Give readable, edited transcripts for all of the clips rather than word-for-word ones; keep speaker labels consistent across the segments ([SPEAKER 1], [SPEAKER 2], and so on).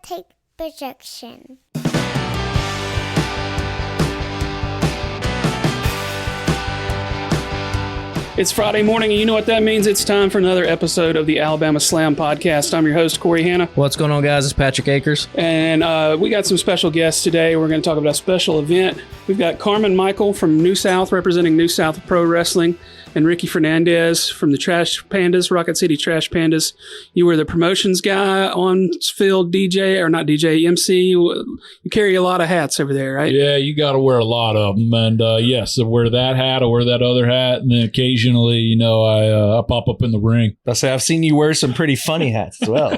[SPEAKER 1] take projection.
[SPEAKER 2] It's Friday morning, and you know what that means. It's time for another episode of the Alabama Slam podcast. I'm your host, Corey Hanna.
[SPEAKER 3] What's going on, guys? It's Patrick Akers.
[SPEAKER 2] And we got some special guests today. We're going to talk about a special event. We've got Carmen Michael from New South, representing New South Pro Wrestling, and Ricky Fernandez from the Trash Pandas, Rocket City Trash Pandas. You were the promotions guy, on-field DJ, or not DJ, MC. You carry a lot of hats over there, right?
[SPEAKER 4] Yeah, you got to wear a lot of them. And yes, I wear that hat, I wear that other hat, and then occasionally, I pop up in the ring.
[SPEAKER 3] I say I've seen you wear some pretty funny hats as well.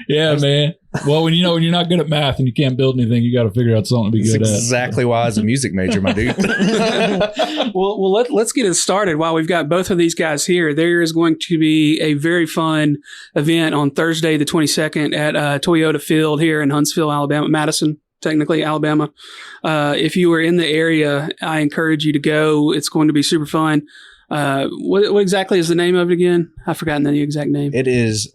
[SPEAKER 4] Yeah, man. Well, when you're not good at math and you can't build anything, you got to figure out something to be good at.
[SPEAKER 3] Exactly why I was a music major, my dude.
[SPEAKER 2] Well, let's get it started. While we've got both of these guys here, there is going to be a very fun event on Thursday, the 22nd, at Toyota Field here in Huntsville, Alabama, Madison, technically Alabama. If you are in the area, I encourage you to go. It's going to be super fun. What exactly is the name of it again? I've forgotten the exact name.
[SPEAKER 3] It is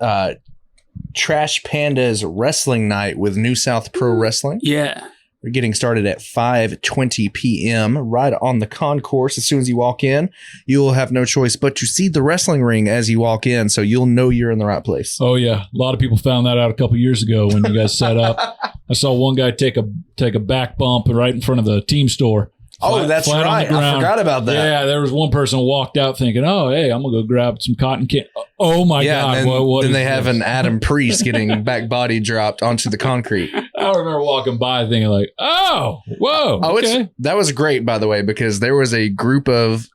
[SPEAKER 3] Trash Pandas Wrestling Night with New South Pro Wrestling.
[SPEAKER 2] Yeah.
[SPEAKER 3] We're getting started at 5:20 p.m. right on the concourse. As soon as you walk in, you'll have no choice but to see the wrestling ring as you walk in, so you'll know you're in the right place.
[SPEAKER 4] Oh, yeah. A lot of people found that out a couple years ago when you guys set up. I saw one guy take a back bump right in front of the team store.
[SPEAKER 3] That's right. I forgot about that.
[SPEAKER 4] Yeah, there was one person who walked out thinking, oh, hey, I'm going to go grab some cotton candy. Oh, my God.
[SPEAKER 3] Then they have an Adam Priest getting back body dropped onto the concrete.
[SPEAKER 4] I remember walking by thinking like, oh, whoa. Okay.
[SPEAKER 3] That was great, by the way, because there was a group of,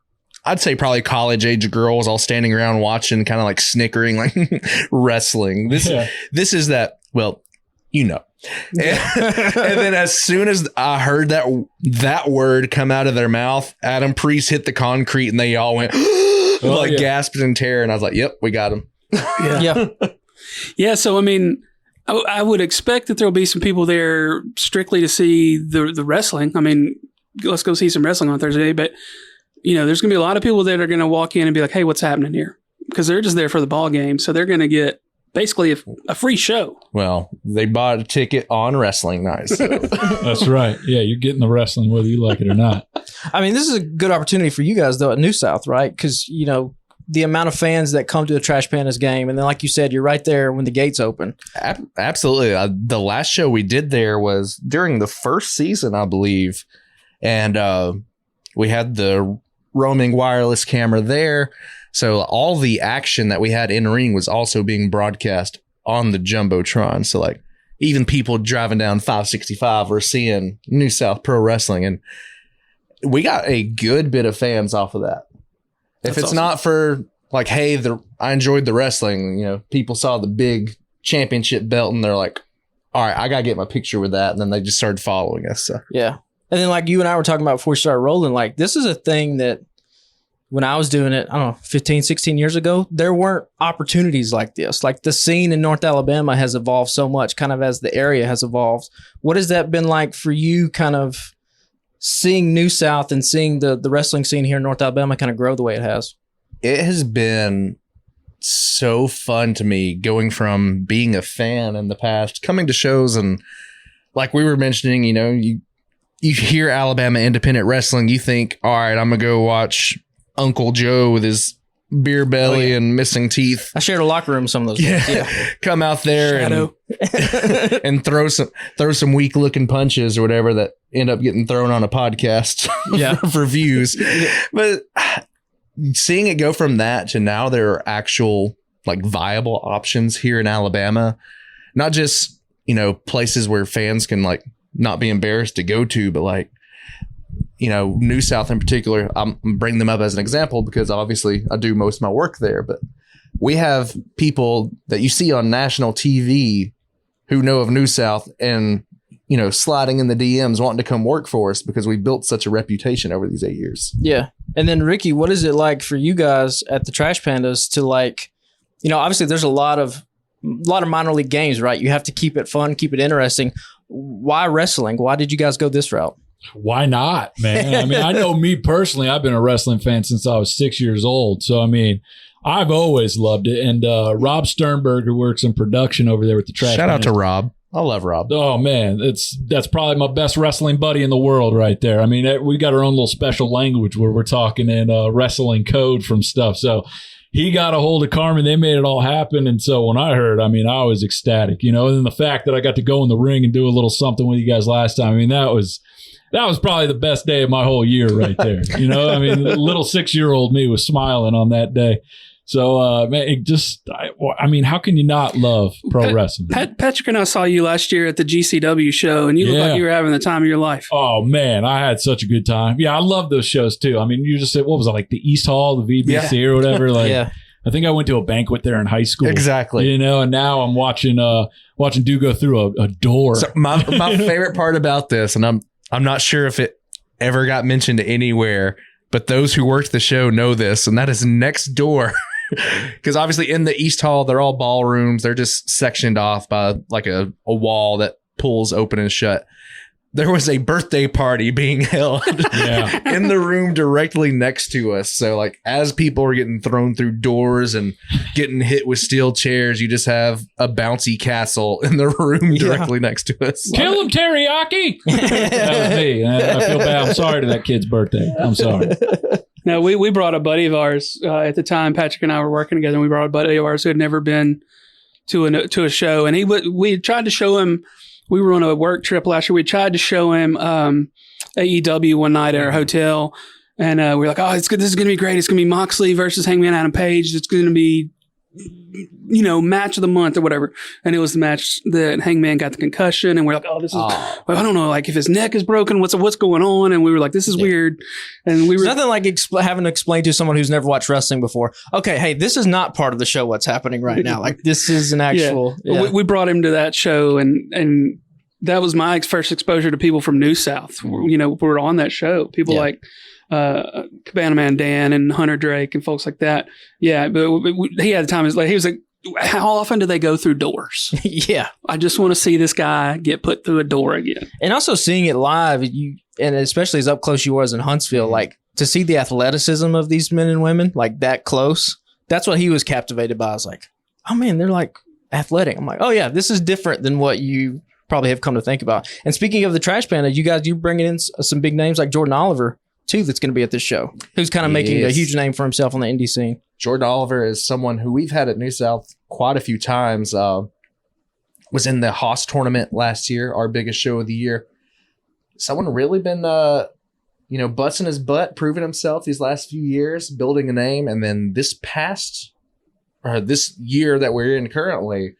[SPEAKER 3] I'd say probably college age girls all standing around watching, kind of like snickering, like wrestling. This is that, well, you know. And then as soon as I heard that word come out of their mouth, Adam Priest hit the concrete and they all went gasped in terror. And I was like, yep, we got him.
[SPEAKER 2] Yeah. So, I mean, I would expect that there'll be some people there strictly to see the wrestling. I mean, let's go see some wrestling on Thursday. But, there's going to be a lot of people that are going to walk in and be like, hey, what's happening here? Because they're just there for the ball game. So they're going to get basically a free show.
[SPEAKER 3] Well, they bought a ticket on wrestling night. So.
[SPEAKER 4] That's right. Yeah, you're getting the wrestling whether you like it or not.
[SPEAKER 5] I mean, this is a good opportunity for you guys, though, at New South, right? Because, the amount of fans that come to a Trash Pandas game. And then, like you said, you're right there when the gates open.
[SPEAKER 3] Absolutely. The last show we did there was during the first season, I believe. And we had the roaming wireless camera there. So all the action that we had in ring was also being broadcast on the Jumbotron. So like even people driving down 565 were seeing New South Pro Wrestling. And we got a good bit of fans off of that. If it's awesome. Not for like, hey, I enjoyed the wrestling, people saw the big championship belt and they're like, all right, I got to get my picture with that. And then they just started following us. So.
[SPEAKER 5] Yeah. And then like you and I were talking about before we started rolling, like this is a thing that when I was doing it, I don't know, 15, 16 years ago, there weren't opportunities like this. Like the scene in North Alabama has evolved so much kind of as the area has evolved. What has that been like for you kind of seeing New South and seeing the wrestling scene here in North Alabama kind of grow the way it has?
[SPEAKER 3] It has been so fun to me going from being a fan in the past, coming to shows and like we were mentioning, you hear Alabama independent wrestling, you think, all right, I'm going to go watch Uncle Joe with his beer belly and missing teeth.
[SPEAKER 5] I shared a locker room some of those days. Yeah.
[SPEAKER 3] Come out there and throw some weak looking punches or whatever that end up getting thrown on a podcast for views. But seeing it go from that to now there are actual like viable options here in Alabama, not just, places where fans can like not be embarrassed to go to, but like, New South in particular, I'm bringing them up as an example because obviously I do most of my work there, but we have people that you see on national TV who know of New South and, sliding in the DMs wanting to come work for us because we built such a reputation over these 8 years.
[SPEAKER 5] Yeah. And then Ricky, what is it like for you guys at the Trash Pandas to like, obviously there's a lot of minor league games, right? You have to keep it fun, keep it interesting. Why wrestling? Why did you guys go this route?
[SPEAKER 4] Why not, man? I mean, I know me personally, I've been a wrestling fan since I was 6 years old. So, I mean, I've always loved it. And Rob Sternberg, who works in production over there with the Trash
[SPEAKER 3] Shout out to Rob. I love Rob.
[SPEAKER 4] Oh man, that's probably my best wrestling buddy in the world right there. I mean, we got our own little special language where we're talking in wrestling code from stuff. So he got a hold of Carmen. They made it all happen. And so when I heard, I mean, I was ecstatic, and then the fact that I got to go in the ring and do a little something with you guys last time. I mean, that was probably the best day of my whole year right there. I mean, little 6-year-old me was smiling on that day. So, man, I mean, how can you not love pro wrestling?
[SPEAKER 2] Patrick and I saw you last year at the GCW show, and you looked like you were having the time of your life.
[SPEAKER 4] Oh, man, I had such a good time. Yeah, I love those shows, too. I mean, you just said, what was it, like the East Hall, the VBC or whatever? Like, yeah. I think I went to a banquet there in high school.
[SPEAKER 3] Exactly.
[SPEAKER 4] And now I'm watching dude go through a door.
[SPEAKER 3] So my favorite part about this, and I'm not sure if it ever got mentioned anywhere, but those who worked the show know this, and that is next door. Because obviously in the East Hall, they're all ballrooms. They're just sectioned off by like a wall that pulls open and shut. There was a birthday party being held in the room directly next to us. So like as people are getting thrown through doors and getting hit with steel chairs, you just have a bouncy castle in the room directly next to us.
[SPEAKER 4] Kill him, teriyaki. That was me. I feel bad. I'm sorry to that kid's birthday. I'm sorry.
[SPEAKER 2] No, we brought a buddy of ours at the time. Patrick and I were working together, and we brought a buddy of ours who had never been to a show, and we tried to show him. We were on a work trip last year. We tried to show him AEW one night at our hotel, and we were like, "Oh, it's good. This is going to be great. It's going to be Moxley versus Hangman Adam Page. It's going to be, match of the month or whatever." And it was the match that Hangman got the concussion, and we're like, "Oh, this is I don't know, like if his neck is broken, what's going on?" And we were like, "This is weird." And we were
[SPEAKER 5] nothing like having to explain to someone who's never watched wrestling before. Okay, hey, this is not part of the show. What's happening right now? Like this is an actual.
[SPEAKER 2] Yeah. We brought him to that show, and that was my first exposure to people from New South. Were on that show. People like Cabana Man Dan and Hunter Drake and folks like that. Yeah, but he had the time. He was like, how often do they go through doors?
[SPEAKER 5] Yeah.
[SPEAKER 2] I just want to see this guy get put through a door again.
[SPEAKER 5] And also seeing it live, and especially as up close you was in Huntsville, like to see the athleticism of these men and women like that close, that's what he was captivated by. I was like, oh man, they're like athletic. I'm like, oh yeah, this is different than what you probably have come to think about. And speaking of the Trash Panda, you bringing in some big names like Jordan Oliver too, that's going to be at this show, who's kind of making a huge name for himself on the indie scene.
[SPEAKER 3] Jordan Oliver is someone who we've had at New South quite a few times. Was in the Haas tournament last year, our biggest show of the year. Someone really been, busting his butt, proving himself these last few years, building a name. And then this year that we're in currently,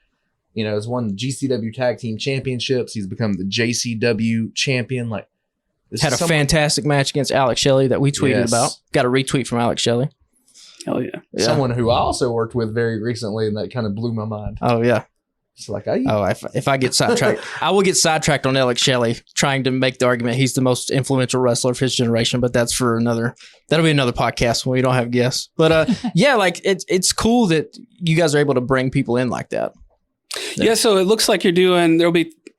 [SPEAKER 3] has won GCW Tag Team Championships. He's become the JCW champion. Like,
[SPEAKER 5] had a fantastic match against Alex Shelley that we tweeted about. Got a retweet from Alex Shelley.
[SPEAKER 2] Hell yeah.
[SPEAKER 3] Someone who I also worked with very recently, and that kind of blew my mind.
[SPEAKER 5] Oh, yeah.
[SPEAKER 3] It's like,
[SPEAKER 5] if I get sidetracked, I will get sidetracked on Alex Shelley trying to make the argument he's the most influential wrestler of his generation, but that'll be another podcast when we don't have guests. But it's cool that you guys are able to bring people in like that.
[SPEAKER 2] Yeah, so it looks like you're doing,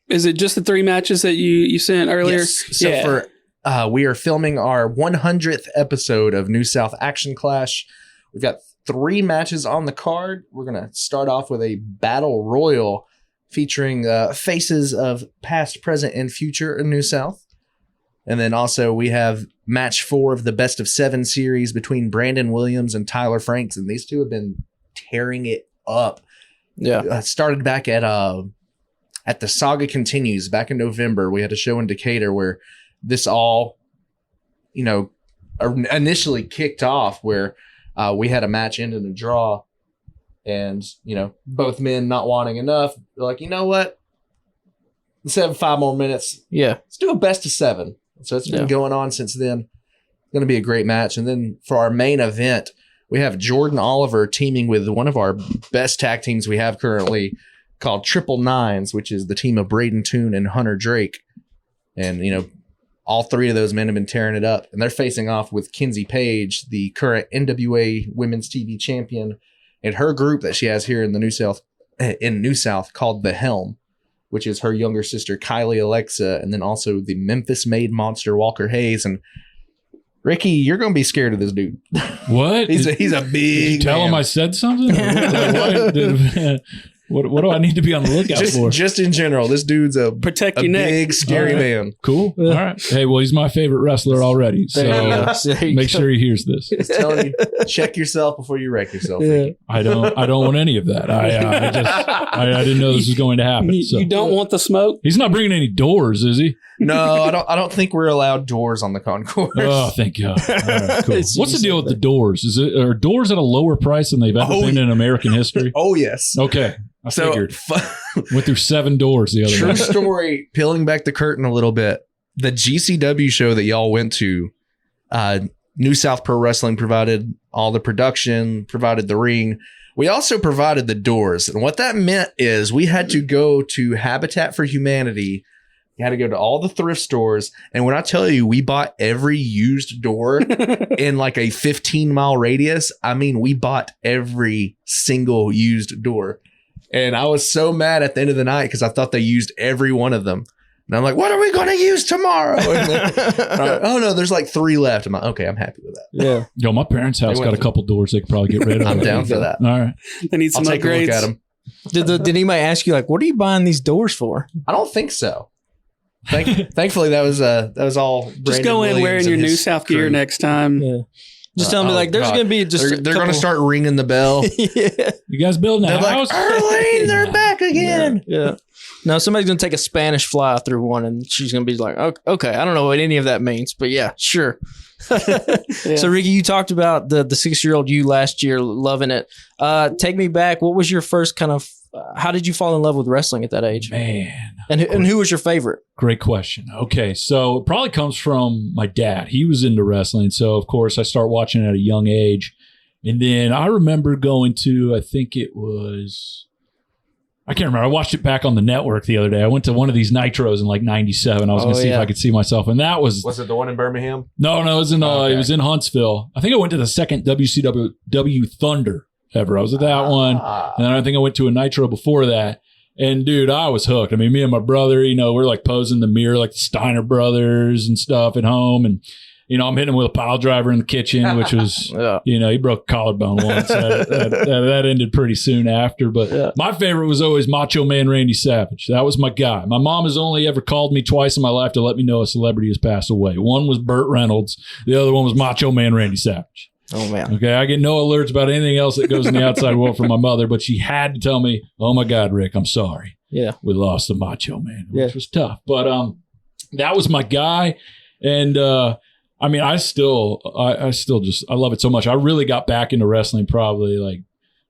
[SPEAKER 2] is it just the 3 matches that you sent earlier?
[SPEAKER 3] Yes. So we are filming our 100th episode of New South Action Clash. We've got 3 matches on the card. We're going to start off with a battle royal featuring faces of past, present, and future in New South. And then also we have match 4 of the best of 7 series between Brandon Williams and Tyler Franks. And these two have been tearing it up. Yeah. Started back at the Saga Continues back in November. We had a show in Decatur where this all, initially kicked off where we had a match end in a draw, and both men not wanting enough. They're like, you know what? Let's have 5 more minutes.
[SPEAKER 5] Yeah,
[SPEAKER 3] let's do a best of 7. So it's been going on since then. Going to be a great match. And then for our main event, we have Jordan Oliver teaming with one of our best tag teams we have currently, called Triple Nines, which is the team of Braden Toon and Hunter Drake. And all 3 of those men have been tearing it up, and they're facing off with Kinsey Page, the current NWA Women's TV champion, and her group that she has here in the New South called The Helm, which is her younger sister Kylie Alexa, and then also the Memphis-made monster Walker Hayes. And Ricky, you're going to be scared of this dude.
[SPEAKER 4] What?
[SPEAKER 3] he's a big.
[SPEAKER 4] Did you tell him I said something? What do I need to be on the lookout for?
[SPEAKER 3] Just in general, this dude's a
[SPEAKER 2] Protect your neck.
[SPEAKER 3] big, scary man.
[SPEAKER 4] Cool. All right. Hey, well, he's my favorite wrestler already. So make sure he hears this.
[SPEAKER 3] Just telling you, check yourself before you wreck yourself.
[SPEAKER 5] Yeah.
[SPEAKER 4] I don't want any of that. I didn't know this was going to happen. So.
[SPEAKER 2] You don't want the smoke?
[SPEAKER 4] He's not bringing any doors, is he?
[SPEAKER 3] No, I don't think we're allowed doors on the concourse.
[SPEAKER 4] Oh, thank God. All right, cool. What's the deal with the doors? Are doors at a lower price than they've ever been in American history?
[SPEAKER 3] Oh, yes.
[SPEAKER 4] Okay. I figured. Went through 7 doors the other
[SPEAKER 3] True
[SPEAKER 4] night.
[SPEAKER 3] story, peeling back the curtain a little bit. The GCW show that y'all went to, New South Pro Wrestling provided all the production, provided the ring. We also provided the doors. And what that meant is we had to go to Habitat for Humanity. You had to go to all the thrift stores. And when I tell you we bought every used door in like a 15-mile radius, I mean, we bought every single used door. And I was so mad at the end of the night because I thought they used every one of them. And I'm like, what are we going to use tomorrow? Oh, no, there's like 3 left. I'm like, okay, I'm happy with that.
[SPEAKER 5] Yeah.
[SPEAKER 4] Yo, my parents' house got a couple doors they could probably get rid of.
[SPEAKER 3] I'm down for that.
[SPEAKER 4] All right.
[SPEAKER 2] They need some
[SPEAKER 3] I'll take
[SPEAKER 2] upgrades.
[SPEAKER 3] a look at them.
[SPEAKER 5] Did anybody ask you, like, what are you buying these doors for?
[SPEAKER 3] I don't think so. Thankfully, that was all.
[SPEAKER 2] Just
[SPEAKER 3] Brandon
[SPEAKER 2] go in
[SPEAKER 3] Williams
[SPEAKER 2] wearing
[SPEAKER 3] and
[SPEAKER 2] your
[SPEAKER 3] his
[SPEAKER 2] New South gear
[SPEAKER 3] crew.
[SPEAKER 2] next time.
[SPEAKER 5] Yeah. Just tell me, like, there's
[SPEAKER 3] God.
[SPEAKER 5] going to be just
[SPEAKER 3] They're going to start ringing the bell.
[SPEAKER 5] Yeah.
[SPEAKER 4] You guys building a
[SPEAKER 3] They're
[SPEAKER 4] house?
[SPEAKER 3] like, Arlene, they're back again.
[SPEAKER 5] Yeah. No, somebody's going to take a Spanish fly through one, and she's going to be like, okay, I don't know what any of that means, but yeah, sure.
[SPEAKER 2] Yeah.
[SPEAKER 5] So, Ricky, you talked about the 6-year-old you last year, loving it. Take me back. What was your first kind of, how did you fall in love with wrestling at that age?
[SPEAKER 4] Man.
[SPEAKER 5] And who was your favorite?
[SPEAKER 4] Great question. Okay, so it probably comes from my dad. He was into wrestling, so of course I start watching at a young age. And then I remember going to, I think it was, I can't remember. I watched it back on the network the other day. I went to one of these Nitros in like 97. I was going to see if I could see myself. And that was
[SPEAKER 3] it the one in Birmingham?
[SPEAKER 4] No, it was in it was in Huntsville. I think I went to the second WCW Thunder ever. I was at that one. And then I think I went to a Nitro before that. And dude, I was hooked. I mean, me and my brother, we're like posing the mirror like the Steiner brothers and stuff at home. And, I'm hitting him with a pile driver in the kitchen, which was, he broke a collarbone once. That ended pretty soon after. But my favorite was always Macho Man Randy Savage. That was my guy. My mom has only ever called me twice in my life to let me know a celebrity has passed away. One was Burt Reynolds. The other one was Macho Man Randy Savage.
[SPEAKER 5] Oh, man.
[SPEAKER 4] Okay, I get no alerts about anything else that goes in the outside world from my mother, but she had to tell me, oh, my God, Rick, I'm sorry.
[SPEAKER 5] Yeah.
[SPEAKER 4] We lost the Macho Man, which was tough. But that was my guy. And, I still I love it so much. I really got back into wrestling probably like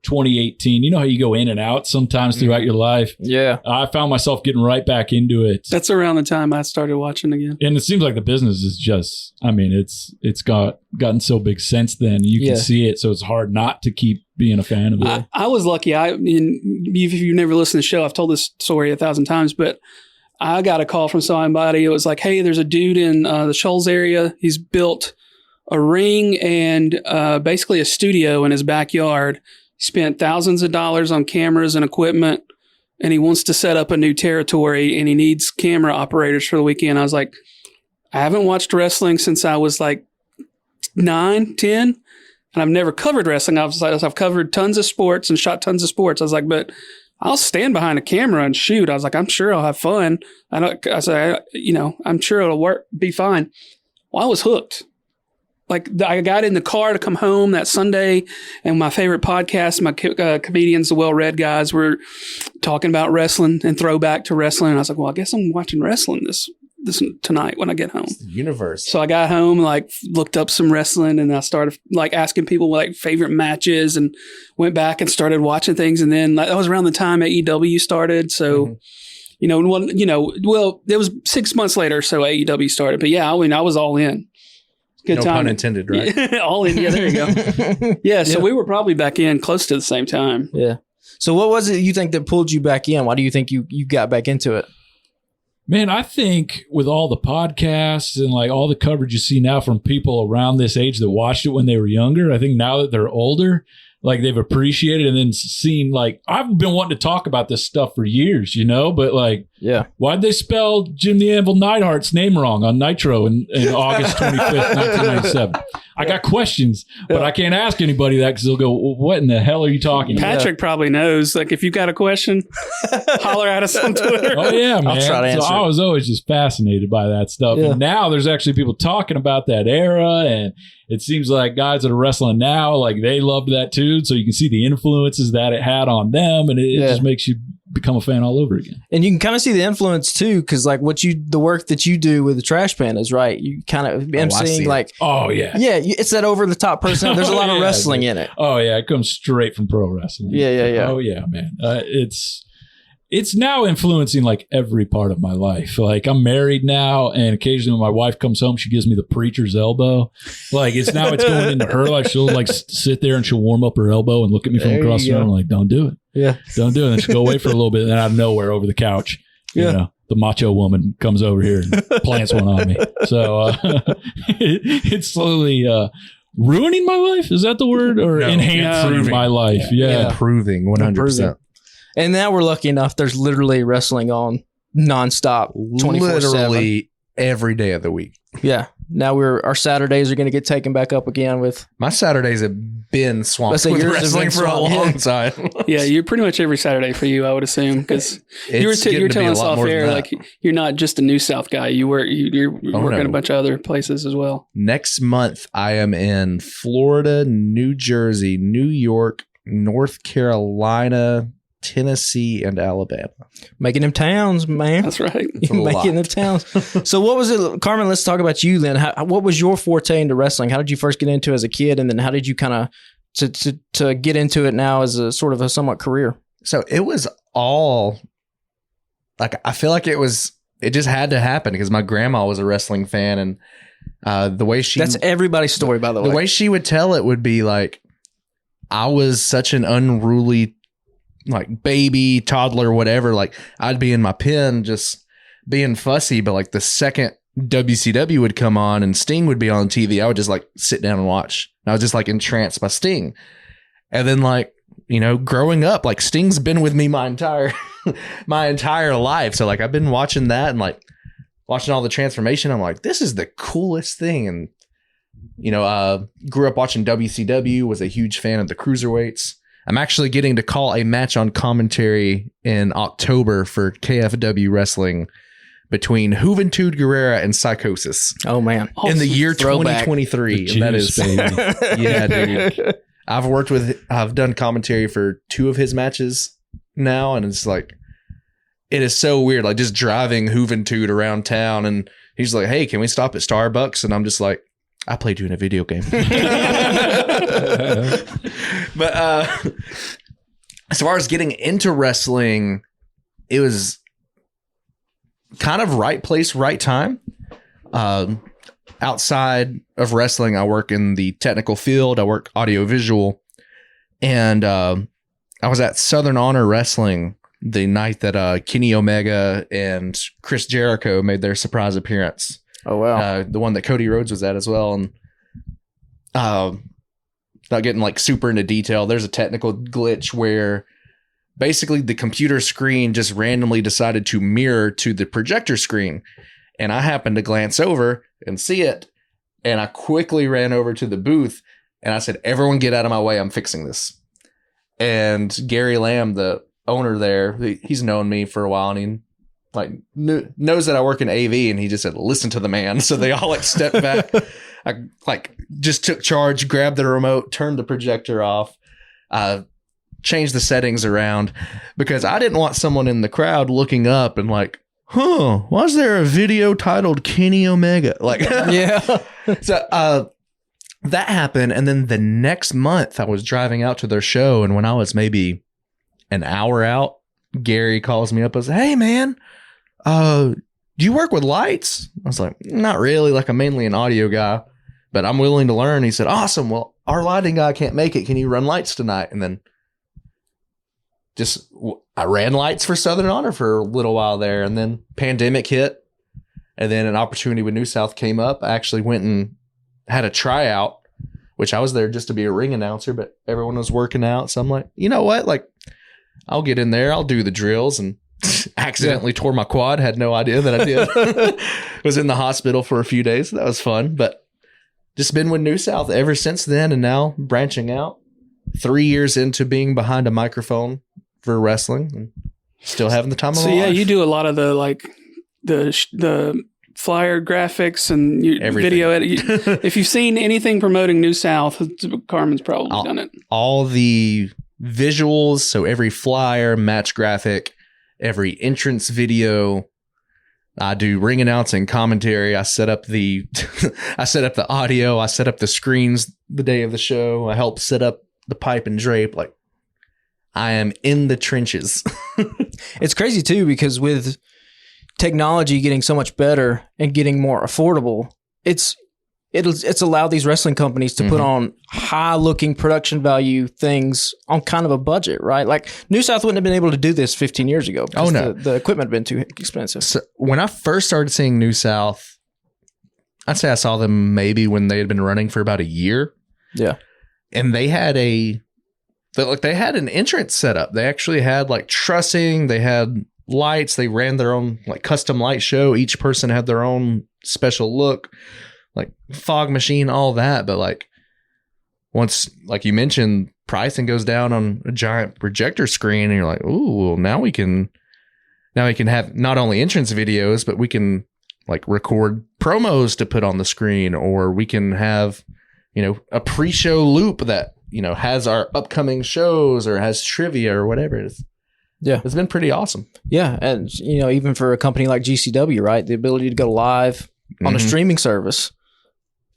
[SPEAKER 4] 2018. You know how you go in and out sometimes throughout your life?
[SPEAKER 5] Yeah.
[SPEAKER 4] I found myself getting right back into it.
[SPEAKER 2] That's around the time I started watching again.
[SPEAKER 4] And it seems like the business is just, it's gotten so big since then. You can see it, so it's hard not to keep being a fan of it.
[SPEAKER 2] I was lucky. If you've never listened to the show, I've told this story 1,000 times, but I got a call from somebody. It was like, hey, there's a dude in the Shoals area. He's built a ring and basically a studio in his backyard. He spent thousands of dollars on cameras and equipment, and he wants to set up a new territory, and he needs camera operators for the weekend. I was like, I haven't watched wrestling since I was like 9, 10, and I've never covered wrestling. I've covered tons of sports and shot tons of sports. I was like, but I'll stand behind a camera and shoot. I was like, I'm sure I'll have fun. I'm sure it'll be fine. Well, I was hooked. Like I got in the car to come home that Sunday, and my favorite podcast, my comedians, the well-read guys, were talking about wrestling and throwback to wrestling. And I was like, well, I guess I'm watching wrestling this tonight when I get home.
[SPEAKER 3] It's the universe.
[SPEAKER 2] So I got home, like looked up some wrestling, and I started like asking people like favorite matches, and went back and started watching things. And then that was around the time AEW started. So, it was 6 months later. So AEW started, but yeah, I was all in. Good
[SPEAKER 3] no
[SPEAKER 2] time.
[SPEAKER 3] pun intended, right?
[SPEAKER 2] All in. Yeah, there you go. Yeah. So we were probably back in close to the same time.
[SPEAKER 5] Yeah. So what was it you think that pulled you back in? Why do you think you got back into it?
[SPEAKER 4] Man, I think with all the podcasts and like all the coverage you see now from people around this age that watched it when they were younger, I think now that they're older, like they've appreciated and then seen, like, I've been wanting to talk about this stuff for years, but like, why'd they spell Jim the Anvil Neidhart's name wrong on Nitro in August 25th, 1997? I got questions, but I can't ask anybody that because they'll go, what in the hell are you talking about?
[SPEAKER 2] Patrick probably knows. Like, if you've got a question, holler at us on Twitter.
[SPEAKER 4] Oh, yeah, man.
[SPEAKER 5] I'll try to answer.
[SPEAKER 4] So I was always just fascinated by that stuff.
[SPEAKER 5] Yeah.
[SPEAKER 4] And now there's actually people talking about that era. And it seems like guys that are wrestling now, like they loved that too. So you can see the influences that it had on them. And it just makes you become a fan all over again.
[SPEAKER 5] And you can kind of see the influence too, because like the work that you do with the Trash Pandas, right? You kind of emceeing like, it's that over the top person. There's a lot of wrestling in it.
[SPEAKER 4] Oh yeah, it comes straight from pro wrestling.
[SPEAKER 5] Yeah.
[SPEAKER 4] Oh yeah, man. It's now influencing like every part of my life. Like I'm married now, and occasionally when my wife comes home, she gives me the preacher's elbow. Like it's going into her life. She'll like sit there and she'll warm up her elbow and look at me from across the room. I'm like, don't do it. Yeah. Don't do it. And then she'll go away for a little bit, and then out of nowhere over the couch, you know, the macho woman comes over here and plants one on me. So it's slowly ruining my life. Is that the word? Or enhancing my life? Yeah.
[SPEAKER 3] Improving 100%.
[SPEAKER 5] And now we're lucky enough, there's literally wrestling on nonstop, 24/7.
[SPEAKER 3] Literally every day of the week.
[SPEAKER 5] Yeah. Now our Saturdays are going to get taken back up again with.
[SPEAKER 3] My Saturdays have been swamped with wrestling for a long time.
[SPEAKER 2] Yeah, you're pretty much every Saturday for you, I would assume, because you were telling us off air, like you're not just a New South guy. You're working a bunch of other places as well.
[SPEAKER 3] Next month, I am in Florida, New Jersey, New York, North Carolina, Tennessee, and Alabama.
[SPEAKER 5] Making them towns, man.
[SPEAKER 2] That's right.
[SPEAKER 5] Making them towns. So what was it, Carmen, let's talk about you then. What was your forte into wrestling? How did you first get into it as a kid? And then how did you kind of to get into it now as a sort of a somewhat career?
[SPEAKER 3] So it was all like, I feel like it just had to happen because my grandma was a wrestling fan. And the way
[SPEAKER 5] that's everybody's story, by the way.
[SPEAKER 3] The way she would tell it would be like, I was such an unruly like baby, toddler, whatever. Like I'd be in my pen just being fussy, but like the second WCW would come on and Sting would be on TV, I would just like sit down and watch. And I was just like entranced by Sting. And then like, you know, growing up, like Sting's been with me my entire life. So like I've been watching that and like watching all the transformation. I'm like, this is the coolest thing. And you know, grew up watching WCW, was a huge fan of the cruiserweights. I'm actually getting to call a match on commentary in October for KFW Wrestling between Juventud Guerrera and Psychosis.
[SPEAKER 5] Oh, man.
[SPEAKER 3] In the year 2023. And that is, yeah, dude. I've done commentary for 2 of his matches now, and it's like, it is so weird. Like just driving Juventud around town, and he's like, hey, can we stop at Starbucks? And I'm just like, I played you in a video game. But as far as getting into wrestling, it was kind of right place, right time. Outside of wrestling, I work in the technical field. I work audio visual. And I was at Southern Honor Wrestling the night that Kenny Omega and Chris Jericho made their surprise appearance.
[SPEAKER 5] Oh, wow.
[SPEAKER 3] The one that Cody Rhodes was at as well. And not getting like super into detail, there's a technical glitch where basically the computer screen just randomly decided to mirror to the projector screen. And I happened to glance over and see it. And I quickly ran over to the booth and I said, everyone get out of my way. I'm fixing this. And Gary Lamb, the owner there, he's known me for a while, and he like knows that I work in AV, and he just said, listen to the man. So they all like stepped back. I like just took charge, grabbed the remote, turned the projector off, changed the settings around because I didn't want someone in the crowd looking up and like, was there a video titled Kenny Omega? Like,
[SPEAKER 5] yeah.
[SPEAKER 3] So that happened. And then the next month I was driving out to their show. And when I was maybe an hour out, Gary calls me up and says, hey man, do you work with lights? I was like, not really. Like I'm mainly an audio guy, but I'm willing to learn. He said, awesome. Well, our lighting guy can't make it. Can you run lights tonight? And then I ran lights for Southern Honor for a little while there, and then pandemic hit, and then an opportunity with New South came up. I actually went and had a tryout, which I was there just to be a ring announcer, but everyone was working out. So I'm like, you know what? Like, I'll get in there. I'll do the drills, and accidentally tore my quad. Had no idea that I did. Was in the hospital for a few days. That was fun. But just been with New South ever since then, and now branching out. 3 years into being behind a microphone for wrestling, and still having the time of my life.
[SPEAKER 2] So yeah, you do a lot of the like the flyer graphics and video edit. If you've seen anything promoting New South, Carmen's probably done it.
[SPEAKER 3] All the visuals, so every flyer, match graphic, every entrance video. I do ring announcing, commentary. I set up the audio. I set up the screens the day of the show. I help set up the pipe and drape. Like, I am in the trenches.
[SPEAKER 5] It's crazy too, because with technology getting so much better and getting more affordable, it's allowed these wrestling companies to put on high looking production value things on kind of a budget, right? Like New South wouldn't have been able to do this 15 years ago.
[SPEAKER 3] Oh no,
[SPEAKER 5] the equipment had been too expensive.
[SPEAKER 3] So when I first started seeing New South, I'd say I saw them maybe when they had been running for about a year.
[SPEAKER 5] Yeah.
[SPEAKER 3] And they had an entrance setup. They actually had like trussing. They had lights. They ran their own like custom light show. Each person had their own special look, like fog machine, all that. But like once, like you mentioned, pricing goes down on a giant projector screen, and you're like, ooh, now we can have not only entrance videos, but we can like record promos to put on the screen, or we can have, a pre-show loop that, has our upcoming shows or has trivia or whatever it is.
[SPEAKER 5] Yeah.
[SPEAKER 3] It's been pretty awesome.
[SPEAKER 5] Yeah. And, even for a company like GCW, right? The ability to go live on a streaming service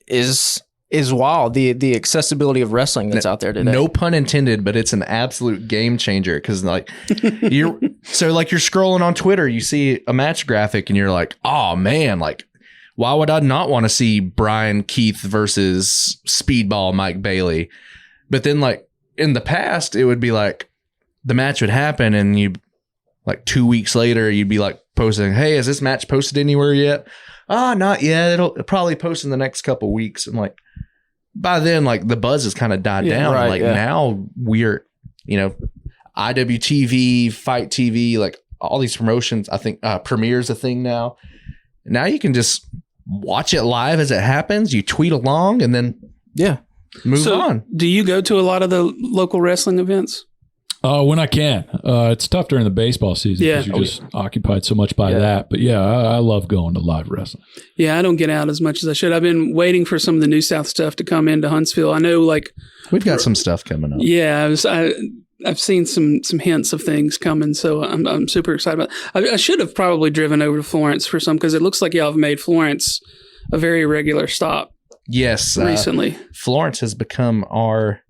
[SPEAKER 5] is wild. The accessibility of wrestling that's out there today.
[SPEAKER 3] No pun intended, but it's an absolute game changer. Cause like you're scrolling on Twitter, you see a match graphic and you're like, oh man, like, why would I not want to see Brian Keith versus Speedball Mike Bailey? But then like in the past, it would be like the match would happen and you like 2 weeks later, you'd be like posting, hey, is this match posted anywhere yet? Not yet. It'll probably post in the next couple weeks. And like by then, like the buzz has kind of died down.
[SPEAKER 5] Right,
[SPEAKER 3] like now we're, IWTV, Fight TV, like all these promotions, I think Premiere's a thing now. Now you can just watch it live as it happens. You tweet along and then move on.
[SPEAKER 2] Do you go to a lot of the local wrestling events?
[SPEAKER 4] When I can. It's tough during the baseball season because you're just occupied so much by that. But yeah, I love going to live wrestling.
[SPEAKER 2] Yeah, I don't get out as much as I should. I've been waiting for some of the New South stuff to come into Huntsville. I know, like
[SPEAKER 3] we've got some stuff coming up.
[SPEAKER 2] Yeah, I've seen some hints of things coming, so I'm super excited about it. I should have probably driven over to Florence for some, because it looks like y'all have made Florence a very regular stop.
[SPEAKER 3] Yes,
[SPEAKER 2] recently
[SPEAKER 3] Florence has become our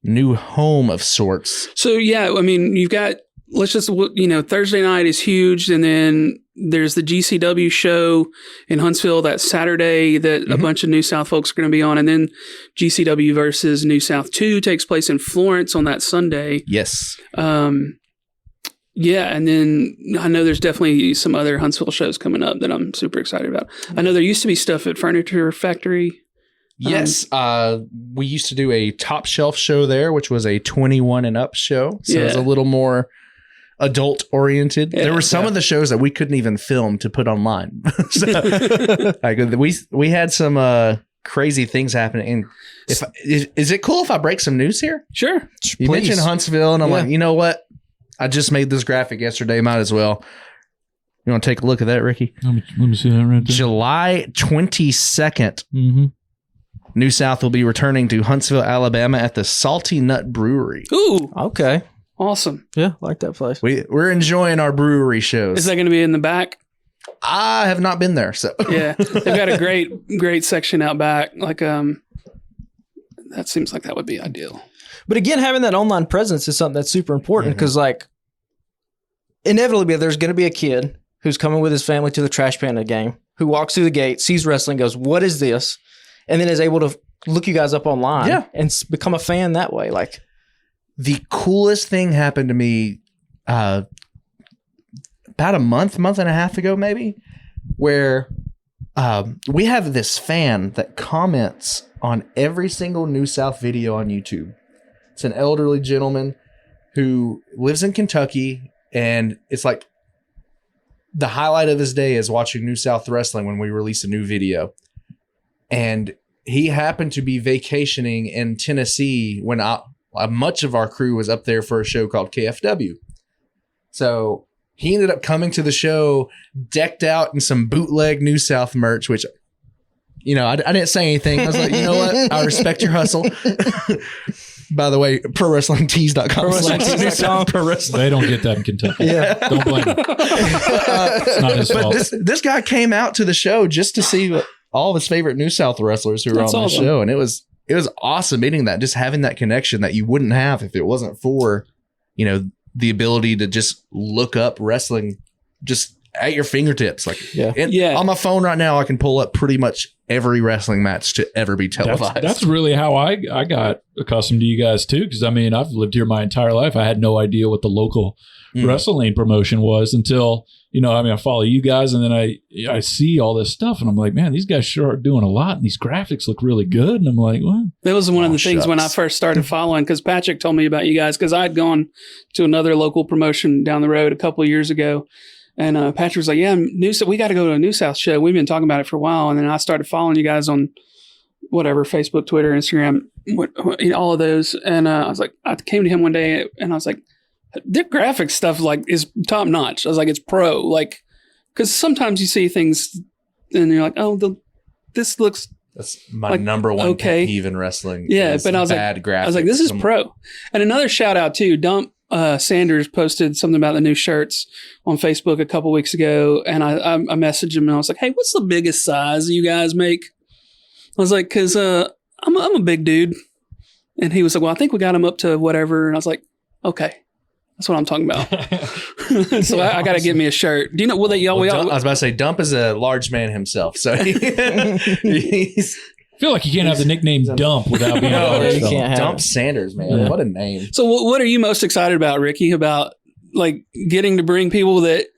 [SPEAKER 3] new home of sorts.
[SPEAKER 2] So yeah, I mean, you've got, Thursday night is huge, and then there's the GCW show in Huntsville that Saturday that a bunch of New South folks are going to be on, and then GCW versus New South 2 takes place in Florence on that Sunday.
[SPEAKER 3] Yes.
[SPEAKER 2] Yeah, and then I know there's definitely some other Huntsville shows coming up that I'm super excited about. I know there used to be stuff at Furniture Factory.
[SPEAKER 3] Yes, we used to do a top shelf show there, which was a 21 and up show. So it was a little more adult oriented. There were some of the shows that we couldn't even film to put online. So like, we had some crazy things happening. And is it cool if I break some news here?
[SPEAKER 2] Sure.
[SPEAKER 3] You mentioned Huntsville, and I'm like, you know what? I just made this graphic yesterday. Might as well. You want to take a look at that, Ricky?
[SPEAKER 4] Let me see that right there.
[SPEAKER 3] July 22nd. New South will be returning to Huntsville, Alabama at the Salty Nut Brewery.
[SPEAKER 2] Ooh.
[SPEAKER 5] Okay.
[SPEAKER 2] Awesome.
[SPEAKER 5] Yeah, like that place.
[SPEAKER 3] We're enjoying our brewery shows.
[SPEAKER 2] Is that going to be in the back?
[SPEAKER 3] I have not been there, so
[SPEAKER 2] yeah, they've got a great section out back. Like that seems like that would be ideal.
[SPEAKER 5] But again, having that online presence is something that's super important, because like inevitably there's going to be a kid who's coming with his family to the Trash Panda game, who walks through the gate, sees wrestling, goes, "What is this?" and then is able to look you guys up online and become a fan that way. Like,
[SPEAKER 3] the coolest thing happened to me about a month and a half ago, maybe, where we have this fan that comments on every single New South video on YouTube. It's an elderly gentleman who lives in Kentucky, and it's like the highlight of his day is watching New South wrestling when we release a new video. And he happened to be vacationing in Tennessee when much of our crew was up there for a show called KFW. So he ended up coming to the show decked out in some bootleg New South merch, which, I didn't say anything. I was like, you know what? I respect your hustle. By the way, ProWrestlingTees.com. Pro Wrestling.
[SPEAKER 4] They don't get that in Kentucky.
[SPEAKER 5] Yeah.
[SPEAKER 4] Don't blame him. It's not his fault.
[SPEAKER 3] This guy came out to the show just to see all of his favorite New South wrestlers who were on the show. And it was awesome meeting that, just having that connection that you wouldn't have if it wasn't for, the ability to just look up wrestling just at your fingertips. Like, on my phone right now, I can pull up pretty much every wrestling match to ever be televised.
[SPEAKER 4] That's really how I got accustomed to you guys too. Because I've lived here my entire life. I had no idea what the local wrestling promotion was until I follow you guys, and then I see all this stuff, and I'm like, man, these guys sure are doing a lot, and these graphics look really good. And I'm like, what? That
[SPEAKER 2] was one of the things when I first started following, because Patrick told me about you guys, because I had gone to another local promotion down the road a couple of years ago. And Patrick was like, yeah, we got to go to a New South show. We've been talking about it for a while. And then I started following you guys on whatever, Facebook, Twitter, Instagram, all of those. And I was like, I came to him one day and I was like, their graphics stuff is top notch. I was like, it's pro. Like, because sometimes you see things and you're like, oh, this looks.
[SPEAKER 3] That's my number one pet peeve in wrestling.
[SPEAKER 2] Yeah, but I was like, this is pro. And another shout out too, Dump. Sanders posted something about the new shirts on Facebook a couple weeks ago, and I messaged him and I was like, hey, what's the biggest size you guys make? I was like, because I'm a big dude. And he was like, well, I think we got him up to whatever. And I was like, okay, that's what I'm talking about. So I got to get me a shirt. Do you know, I
[SPEAKER 3] was about to say, Dump is a large man himself. So he's...
[SPEAKER 4] I feel like you can't have the nickname Dump without being
[SPEAKER 3] Dump Sanders, man. Yeah. What a name.
[SPEAKER 2] So what are you most excited about, Ricky, about like getting to bring people that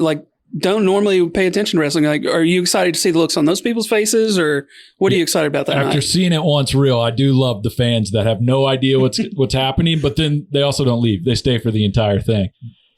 [SPEAKER 2] like don't normally pay attention to wrestling? Like, are you excited to see the looks on those people's faces, or what are you excited about that
[SPEAKER 4] After seeing it once real, I do love the fans that have no idea what's happening, but then they also don't leave. They stay for the entire thing.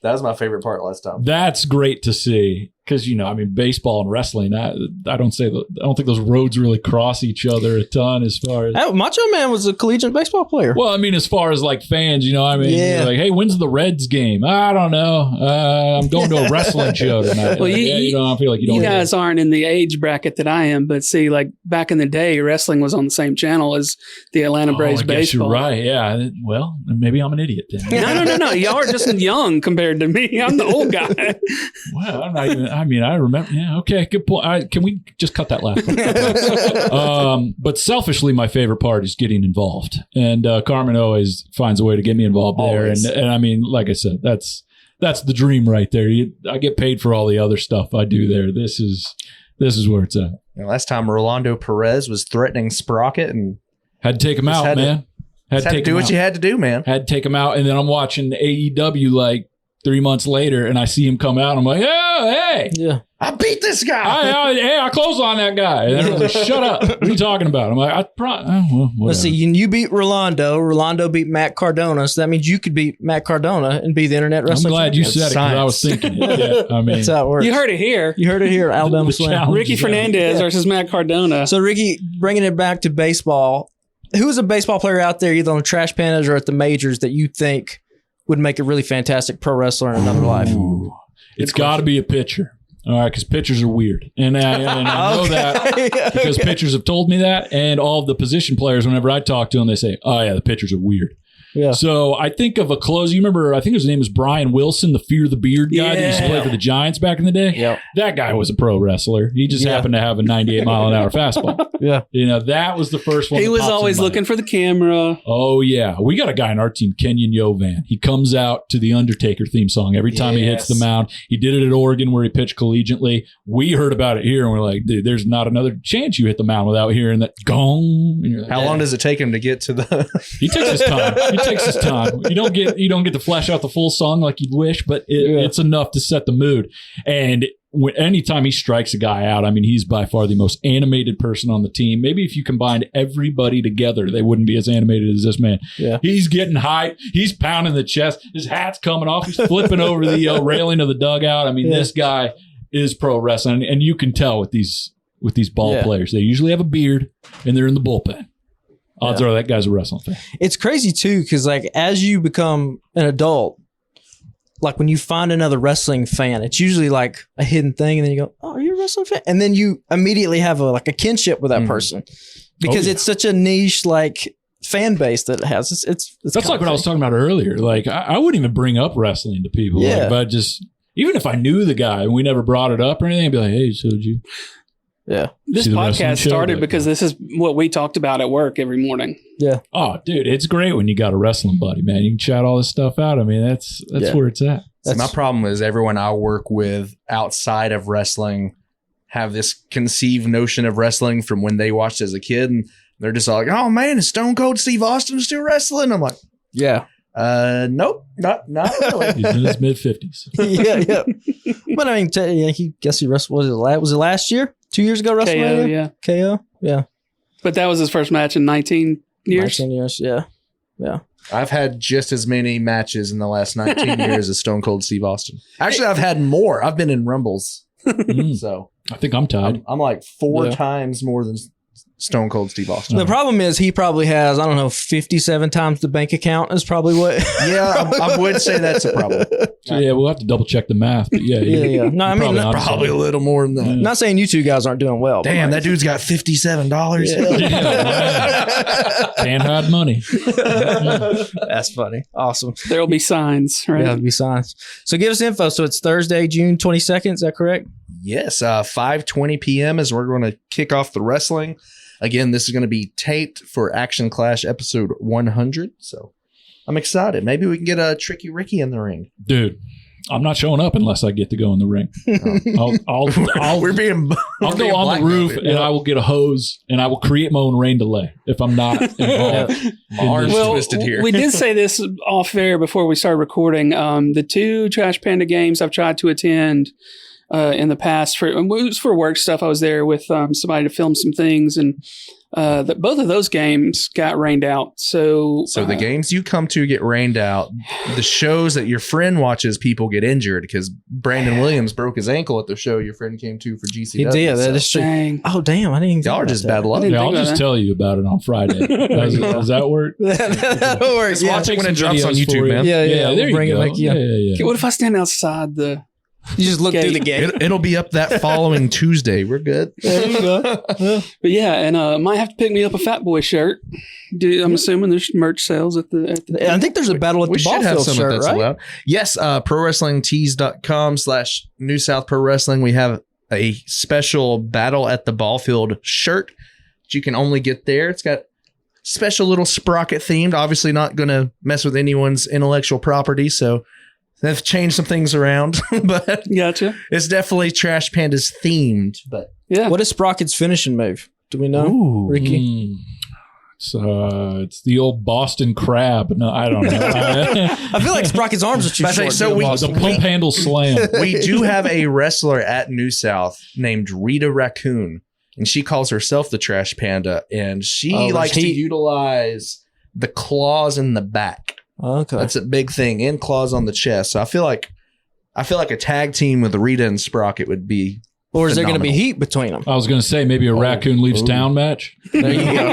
[SPEAKER 3] That was my favorite part last time.
[SPEAKER 4] That's great to see. Because, baseball and wrestling, I don't think those roads really cross each other a ton as far as...
[SPEAKER 5] Macho Man was a collegiate baseball player.
[SPEAKER 4] Well, as far as like fans, you're like, hey, when's the Reds game? I don't know. I'm going to a wrestling show tonight.
[SPEAKER 2] Well, I feel like you guys aren't in the age bracket that I am, but see, like back in the day, wrestling was on the same channel as the Atlanta Braves baseball.
[SPEAKER 4] You're right, yeah. Well, maybe I'm an idiot then.
[SPEAKER 2] No. Y'all are just young compared to me. I'm the old guy.
[SPEAKER 4] Well, I'm not even... I remember. Yeah. Okay. Good point. Can we just cut that last one? But selfishly, my favorite part is getting involved, and Carmen always finds a way to get me involved there. And like I said, that's the dream right there. I get paid for all the other stuff I do there. This is where it's at.
[SPEAKER 3] Last time, Rolando Perez was threatening Sprocket and
[SPEAKER 4] had to take him out, man.
[SPEAKER 3] Had to do what you had to do, man.
[SPEAKER 4] Had to take him out, and then I'm watching AEW like 3 months later, and I see him come out. I'm like, oh, hey.
[SPEAKER 5] Yeah.
[SPEAKER 3] I beat this guy.
[SPEAKER 4] I closed on that guy. And everyone's like, shut up. What are you talking about? I'm like,
[SPEAKER 5] let's see. You beat Rolando. Rolando beat Matt Cardona. So that means you could beat Matt Cardona and be the internet wrestling.
[SPEAKER 4] I'm glad you said it, because I was thinking it. Yeah,
[SPEAKER 5] that's how it works.
[SPEAKER 2] You heard it here.
[SPEAKER 5] Alabama Slam.
[SPEAKER 2] Ricky Fernandez versus Matt Cardona.
[SPEAKER 5] So, Ricky, bringing it back to baseball, who is a baseball player out there, either on the Trash Pandas or at the majors, that you think would make a really fantastic pro wrestler in another life?
[SPEAKER 4] It's got to be a pitcher. All right, because pitchers are weird. And I know that because pitchers have told me that. And all of the position players, whenever I talk to them, they say, oh, yeah, the pitchers are weird.
[SPEAKER 5] Yeah.
[SPEAKER 4] So I think of a close. You remember, I think his name was Brian Wilson, the Fear the Beard guy that used to play for the Giants back in the day.
[SPEAKER 5] Yeah.
[SPEAKER 4] That guy was a pro wrestler. He just happened to have a 98-mile-an-hour fastball.
[SPEAKER 5] Yeah.
[SPEAKER 4] That was the first one.
[SPEAKER 2] He was always looking for the camera.
[SPEAKER 4] Oh, yeah. We got a guy in our team, Kenyon Yovan. He comes out to the Undertaker theme song every time he hits the mound. He did it at Oregon where he pitched collegiately. We heard about it here, and we're like, dude, there's not another chance you hit the mound without hearing that gong. Like,
[SPEAKER 3] how long does it take him to get to the...
[SPEAKER 4] He takes his time. You don't get to flesh out the full song like you'd wish, but it's enough to set the mood. And anytime he strikes a guy out, he's by far the most animated person on the team. Maybe if you combined everybody together, they wouldn't be as animated as this man.
[SPEAKER 5] Yeah.
[SPEAKER 4] He's getting hyped. He's pounding the chest. His hat's coming off. He's flipping over the railing of the dugout. This guy is pro wrestling, and you can tell with these with these ball players. They usually have a beard and they're in the bullpen. Odds are that guy's a wrestling fan.
[SPEAKER 5] It's crazy too, because like as you become an adult, like when you find another wrestling fan, it's usually like a hidden thing, and then you go, "Oh, you're a wrestling fan," and then you immediately have a kinship with that person because it's such a niche like fan base that it has. It's
[SPEAKER 4] that's like what I was talking about earlier. Like I wouldn't even bring up wrestling to people.
[SPEAKER 5] Yeah.
[SPEAKER 4] Like, but just even if I knew the guy and we never brought it up or anything, I'd be like, "Hey, so did you?"
[SPEAKER 5] Yeah.
[SPEAKER 2] This podcast started because this is what we talked about at work every morning.
[SPEAKER 5] Yeah.
[SPEAKER 4] Oh, dude, it's great when you got a wrestling buddy, man. You can chat all this stuff out. I mean, that's where it's at.
[SPEAKER 3] My problem is everyone I work with outside of wrestling have this conceived notion of wrestling from when they watched as a kid, and they're just all like, "Oh man, is Stone Cold Steve Austin still wrestling?" I'm like,
[SPEAKER 5] yeah.
[SPEAKER 3] Nope, not really.
[SPEAKER 4] He's in his mid-50s.
[SPEAKER 5] yeah. But I mean, he wrestled. Was it last year? 2 years ago, WrestleMania? KO, yeah.
[SPEAKER 2] But that was his first match in 19 years.
[SPEAKER 5] 19 years, yeah.
[SPEAKER 3] I've had just as many matches in the last 19 years as Stone Cold Steve Austin. Actually, I've had more. I've been in Rumbles. So
[SPEAKER 4] I think I'm tied.
[SPEAKER 3] I'm like 4 times more than Stone Cold Steve Austin.
[SPEAKER 5] The problem is he probably has, 57 times the bank account is probably what.
[SPEAKER 3] Yeah, I would say that's a problem.
[SPEAKER 4] So, yeah, we'll have to double check the math. But
[SPEAKER 5] yeah. No, I mean,
[SPEAKER 3] probably a little more than that.
[SPEAKER 5] I'm not saying you two guys aren't doing well.
[SPEAKER 3] Damn, that dude's got $57.
[SPEAKER 4] Can't hide money.
[SPEAKER 5] That's funny. Awesome.
[SPEAKER 2] There will be signs, right?
[SPEAKER 5] Yeah, there'll be signs. So give us info. So it's Thursday, June 22nd. Is that correct?
[SPEAKER 3] Yes, 5:20 p.m. is where we're going to kick off the wrestling. Again, this is going to be taped for Action Clash episode 100. So I'm excited. Maybe we can get a Tricky Ricky in the ring.
[SPEAKER 4] Dude, I'm not showing up unless I get to go in the ring. I'll go on the roof and I will get a hose and I will create my own rain delay if I'm not involved.
[SPEAKER 3] My arm's twisted here.
[SPEAKER 2] We did say this off air before we started recording. The 2 Trash Panda games I've tried to attend in the past it was for work stuff. I was there with somebody to film some things, and both of those games got rained out. So
[SPEAKER 3] the games you come to get rained out. The shows that your friend watches, people get injured because Brandon Williams broke his ankle at the show your friend came to for GCW.
[SPEAKER 5] He did. That is true.
[SPEAKER 2] Dang.
[SPEAKER 5] Oh, damn. I didn't even
[SPEAKER 3] Y'all are just bad luck.
[SPEAKER 4] Yeah, I'll just tell you about it on Friday. Does that work?
[SPEAKER 5] That'll work.
[SPEAKER 3] Just watch it when it drops on YouTube, man.
[SPEAKER 5] Yeah.
[SPEAKER 4] There
[SPEAKER 5] We'll
[SPEAKER 4] you go.
[SPEAKER 5] Yeah.
[SPEAKER 2] Okay, what if I stand outside the...
[SPEAKER 5] You just look through the gate.
[SPEAKER 3] It'll be up that following Tuesday. We're good.
[SPEAKER 5] There you go.
[SPEAKER 2] But yeah, and might have to pick me up a Fat Boy shirt. I'm assuming there's merch sales at the
[SPEAKER 5] I think there's a battle at the Ballfield shirt, right?
[SPEAKER 3] Allowed. Yes, prowrestlingtees.com/New South Pro Wrestling. We have a special battle at the Ballfield shirt that you can only get there. It's got special little sprocket themed. Obviously not going to mess with anyone's intellectual property, so they've changed some things around, but
[SPEAKER 2] gotcha.
[SPEAKER 3] It's definitely Trash Pandas themed. But
[SPEAKER 2] yeah,
[SPEAKER 5] what is Sprocket's finishing move? Do we know,
[SPEAKER 3] Ooh.
[SPEAKER 5] Ricky?
[SPEAKER 4] It's the old Boston Crab. No, I don't know.
[SPEAKER 5] I feel like Sprocket's arms are too short.
[SPEAKER 3] So
[SPEAKER 4] the pump handle slam.
[SPEAKER 3] We do have a wrestler at New South named Rita Raccoon, and she calls herself the Trash Panda, and she likes to utilize the claws in the back.
[SPEAKER 5] Okay,
[SPEAKER 3] that's a big thing, and claws on the chest. So I feel like a tag team with Rita and Sprocket would be.
[SPEAKER 5] Or is there going to be heat between them?
[SPEAKER 4] I was going to say maybe a raccoon leaves town match.
[SPEAKER 5] There you go.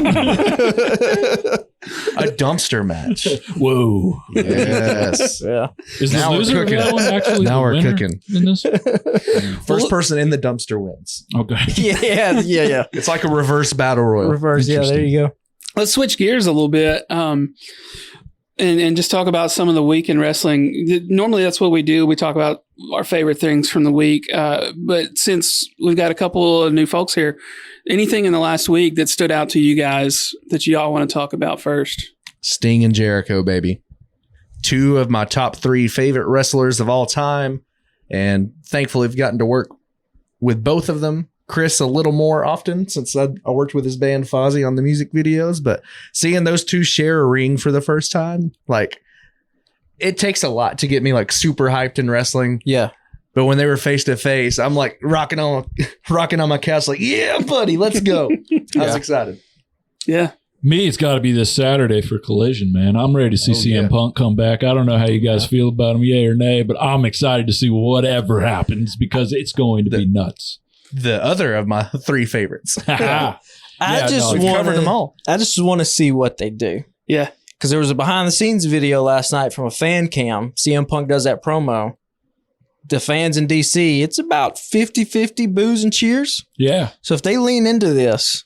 [SPEAKER 3] A dumpster match.
[SPEAKER 4] Whoa.
[SPEAKER 3] Yes.
[SPEAKER 5] Yeah.
[SPEAKER 4] Is the loser of that one actually
[SPEAKER 3] now
[SPEAKER 4] the
[SPEAKER 3] we're
[SPEAKER 4] winner
[SPEAKER 3] cooking.
[SPEAKER 4] in this?
[SPEAKER 3] First person in the dumpster wins.
[SPEAKER 4] Okay.
[SPEAKER 5] Yeah.
[SPEAKER 3] It's like a reverse battle royal.
[SPEAKER 5] Reverse. Yeah, there you go.
[SPEAKER 2] Let's switch gears a little bit. And just talk about some of the week in wrestling. Normally, that's what we do. We talk about our favorite things from the week. But since we've got a couple of new folks here, anything in the last week that stood out to you guys that y'all want to talk about first?
[SPEAKER 3] Sting and Jericho, baby. 2 of my top 3 favorite wrestlers of all time. And thankfully, I've gotten to work with both of them. Chris a little more often since I worked with his band Fozzy on the music videos, but seeing those 2 share a ring for the first time, like it takes a lot to get me like super hyped in wrestling.
[SPEAKER 5] Yeah.
[SPEAKER 3] But when they were face to face, I'm like rocking on my couch, like, yeah, buddy, let's go. I was excited.
[SPEAKER 2] Yeah.
[SPEAKER 4] Me, it's got to be this Saturday for Collision, man. I'm ready to see CM Punk come back. I don't know how you guys feel about him, yay or nay, but I'm excited to see whatever happens because it's going to be nuts.
[SPEAKER 3] the other of my 3 favorites.
[SPEAKER 5] I just
[SPEAKER 3] covered them all.
[SPEAKER 5] I just want to see what they do.
[SPEAKER 2] Yeah.
[SPEAKER 5] Because there was a behind the scenes video last night from a fan cam. CM Punk does that promo. The fans in DC, it's about 50-50 boos and cheers.
[SPEAKER 4] Yeah.
[SPEAKER 5] So if they lean into this.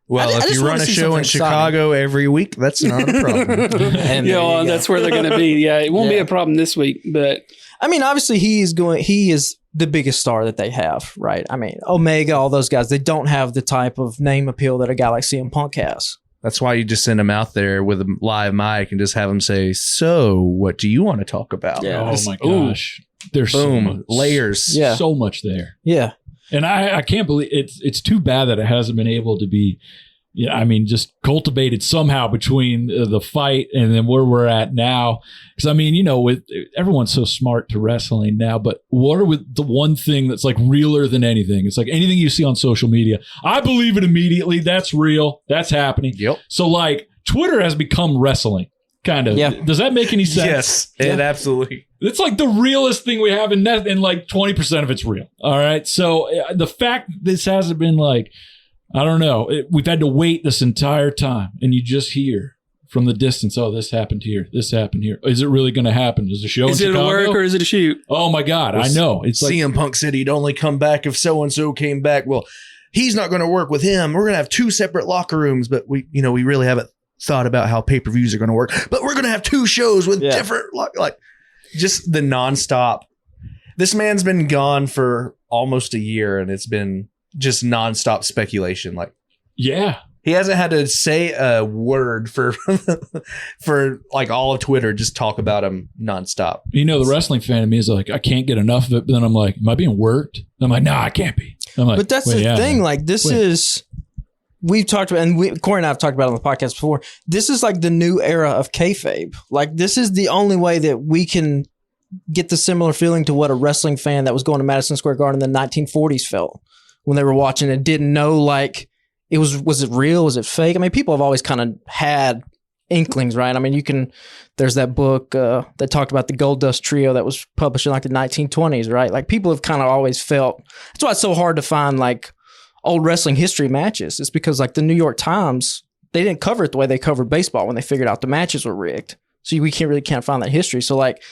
[SPEAKER 3] Well, if you run a show in Chicago every week, that's not a problem.
[SPEAKER 5] And
[SPEAKER 2] that's where they're going to be. Yeah, it won't be a problem this week, but
[SPEAKER 5] I mean, obviously he is the biggest star that they have, right? I mean, Omega, all those guys, they don't have the type of name appeal that a guy like CM Punk has.
[SPEAKER 3] That's why you just send him out there with a live mic and just have him say, "So, what do you want to talk about?"
[SPEAKER 5] Yeah.
[SPEAKER 4] Oh my gosh. There's so much,
[SPEAKER 3] layers.
[SPEAKER 5] Yeah.
[SPEAKER 4] So much there.
[SPEAKER 5] Yeah.
[SPEAKER 4] And I can't believe it's too bad that it hasn't been able to be, just cultivated somehow between the fight and then where we're at now. Because with everyone's so smart to wrestling now, but what are the one thing that's like realer than anything? It's like anything you see on social media. I believe it immediately. That's real. That's happening.
[SPEAKER 3] Yep.
[SPEAKER 4] So like Twitter has become wrestling. Kind of.
[SPEAKER 5] Yeah.
[SPEAKER 4] Does that make any sense?
[SPEAKER 3] Yes, it absolutely.
[SPEAKER 4] It's like the realest thing we have, and like 20% of it's real. All right. So the fact this hasn't been like, I don't know, we've had to wait this entire time, and you just hear from the distance, oh, this happened here. This happened here. Is it really going to happen? Is the show in Chicago?
[SPEAKER 2] Is it a work or is it a shoot?
[SPEAKER 4] Oh my God. I know. It's like
[SPEAKER 3] CM Punk said he'd only come back if so-and-so came back. Well, he's not going to work with him. We're going to have 2 separate locker rooms, but we really haven't thought about how pay-per-views are going to work, but we're going to have 2 shows with different, like just the nonstop. This man's been gone for almost a year and it's been just nonstop speculation. Like,
[SPEAKER 4] yeah,
[SPEAKER 3] he hasn't had to say a word for like all of Twitter, just talk about him nonstop.
[SPEAKER 4] The wrestling fan of me is like, I can't get enough of it. But then I'm like, am I being worked? I'm like, no, I can't be. I'm like,
[SPEAKER 5] but that's the thing. Like this is, we've talked about, and Corey and I have talked about it on the podcast before. This is like the new era of kayfabe. Like this is the only way that we can get the similar feeling to what a wrestling fan that was going to Madison Square Garden in the 1940s felt when they were watching and didn't know, like, was it real? Was it fake? I mean, people have always kind of had inklings, right? I mean, there's that book that talked about the Gold Dust Trio that was published in like the 1920s, right? Like people have kind of always felt, that's why it's so hard to find like old wrestling history matches. It's because like the New York Times, they didn't cover it the way they covered baseball when they figured out the matches were rigged. So we can't find that history. So like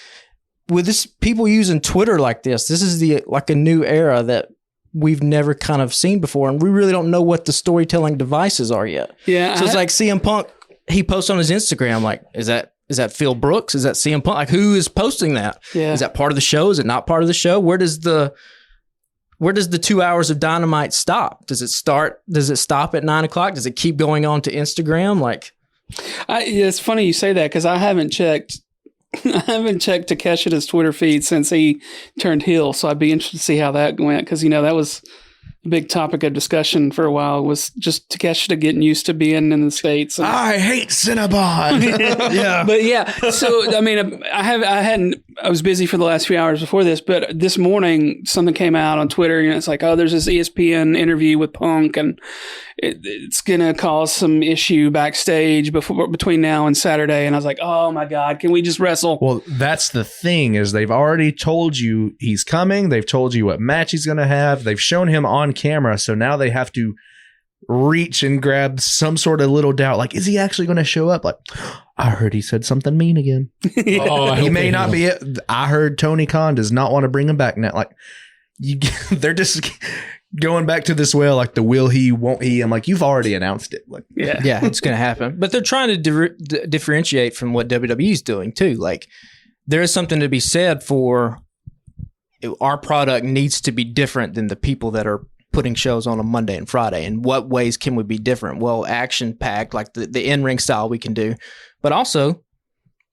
[SPEAKER 5] with this, people using Twitter like this is like a new era that we've never kind of seen before. And we really don't know what the storytelling devices are yet.
[SPEAKER 2] Yeah.
[SPEAKER 5] So it's like CM Punk, he posts on his Instagram, like, is that Phil Brooks? Is that CM Punk? Like who is posting that?
[SPEAKER 2] Yeah.
[SPEAKER 5] Is that part of the show? Is it not part of the show? Where does the 2 hours of Dynamite stop? Does it stop at 9 o'clock? Does it keep going on to Instagram? Like,
[SPEAKER 2] it's funny you say that because I haven't checked Takeshita's Twitter feed since he turned heel. So I'd be interested to see how that went because, that was a big topic of discussion for a while was just Takeshita getting used to being in the States. And,
[SPEAKER 3] I hate Cinnabon.
[SPEAKER 2] Yeah. But yeah, so I mean, I was busy for the last few hours before this, but this morning something came out on Twitter and it's like, oh, there's this ESPN interview with Punk and it's going to cause some issue backstage between now and Saturday. And I was like, oh my God, can we just wrestle?
[SPEAKER 3] Well, that's the thing is they've already told you he's coming. They've told you what match he's going to have. They've shown him on camera. So now they have to reach and grab some sort of little doubt. Like, is he actually going to show up? Like, I heard he said something mean again.
[SPEAKER 4] Oh,
[SPEAKER 3] he may not be it. I heard Tony Khan does not want to bring him back now. Like, they're just going back to this well, like the will he, won't he? I'm like, you've already announced it. Like,
[SPEAKER 5] yeah, it's going to happen. But they're trying to differentiate from what WWE's doing too. Like, there is something to be said for our product needs to be different than the people that are putting shows on a Monday and Friday. In what ways can we be different? Well, action packed, like the in-ring style we can do, but also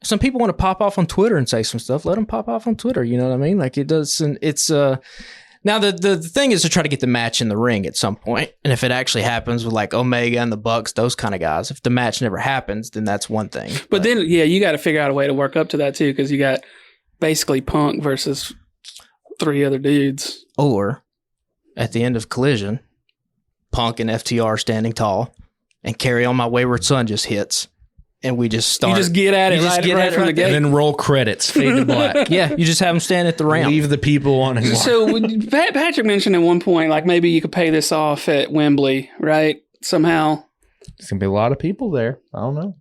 [SPEAKER 5] some people want to pop off on Twitter and say some stuff. Let them pop off on Twitter. You know what I mean? Like it does. And it's now the thing is to try to get the match in the ring at some point. And if it actually happens with like Omega and the Bucks, those kind of guys, if the match never happens, then that's one thing.
[SPEAKER 2] But then, you got to figure out a way to work up to that too. Cause you got basically Punk versus 3 other dudes.
[SPEAKER 5] Or at the end of Collision, Punk and FTR standing tall and Carry On My Wayward Son just hits. and we just start.
[SPEAKER 2] You just get at it right from the gate.
[SPEAKER 3] And then roll credits, fade to black.
[SPEAKER 5] Yeah, you just have them stand at the ramp.
[SPEAKER 3] Leave the people wanting more.
[SPEAKER 2] So Patrick mentioned at one point, like maybe you could pay this off at Wembley, right? Somehow.
[SPEAKER 3] There's going to be a lot of people there. I don't know.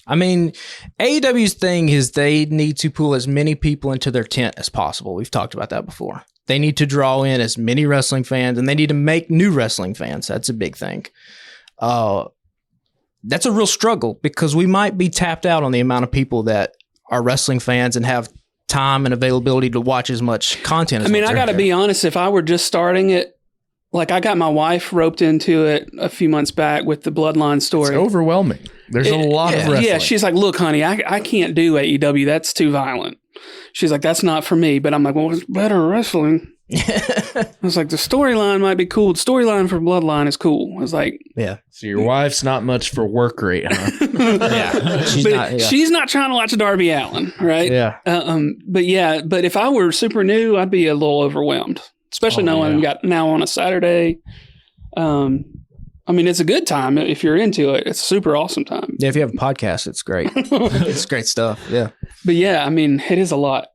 [SPEAKER 5] I mean, AEW's thing is they need to pull as many people into their tent as possible. We've talked about that before. They need to draw in as many wrestling fans, and they need to make new wrestling fans. That's a big thing. That's a real struggle because we might be tapped out on the amount of people that are wrestling fans and have time and availability to watch as much content as
[SPEAKER 2] I mean, I got to be honest. If I were just starting it, like I got my wife roped into it a few months back with the Bloodline story.
[SPEAKER 3] It's overwhelming. There's a lot of wrestling.
[SPEAKER 2] Yeah, she's like, look, honey, I can't do AEW. That's too violent. She's like, that's not for me. But I'm like, well, it's better wrestling. I was like, the storyline might be cool. The storyline for Bloodline is cool. I was like,
[SPEAKER 5] yeah.
[SPEAKER 3] So your wife's not much for work rate, huh?
[SPEAKER 5] Yeah.
[SPEAKER 2] She's not trying to watch Darby Allin, right?
[SPEAKER 3] Yeah.
[SPEAKER 2] But if I were super new, I'd be a little overwhelmed, especially knowing we got now on a Saturday. I mean, it's a good time if you're into it. It's a super awesome time.
[SPEAKER 5] Yeah, if you have a podcast, it's great. It's great stuff. Yeah.
[SPEAKER 2] But yeah, I mean, it is a lot.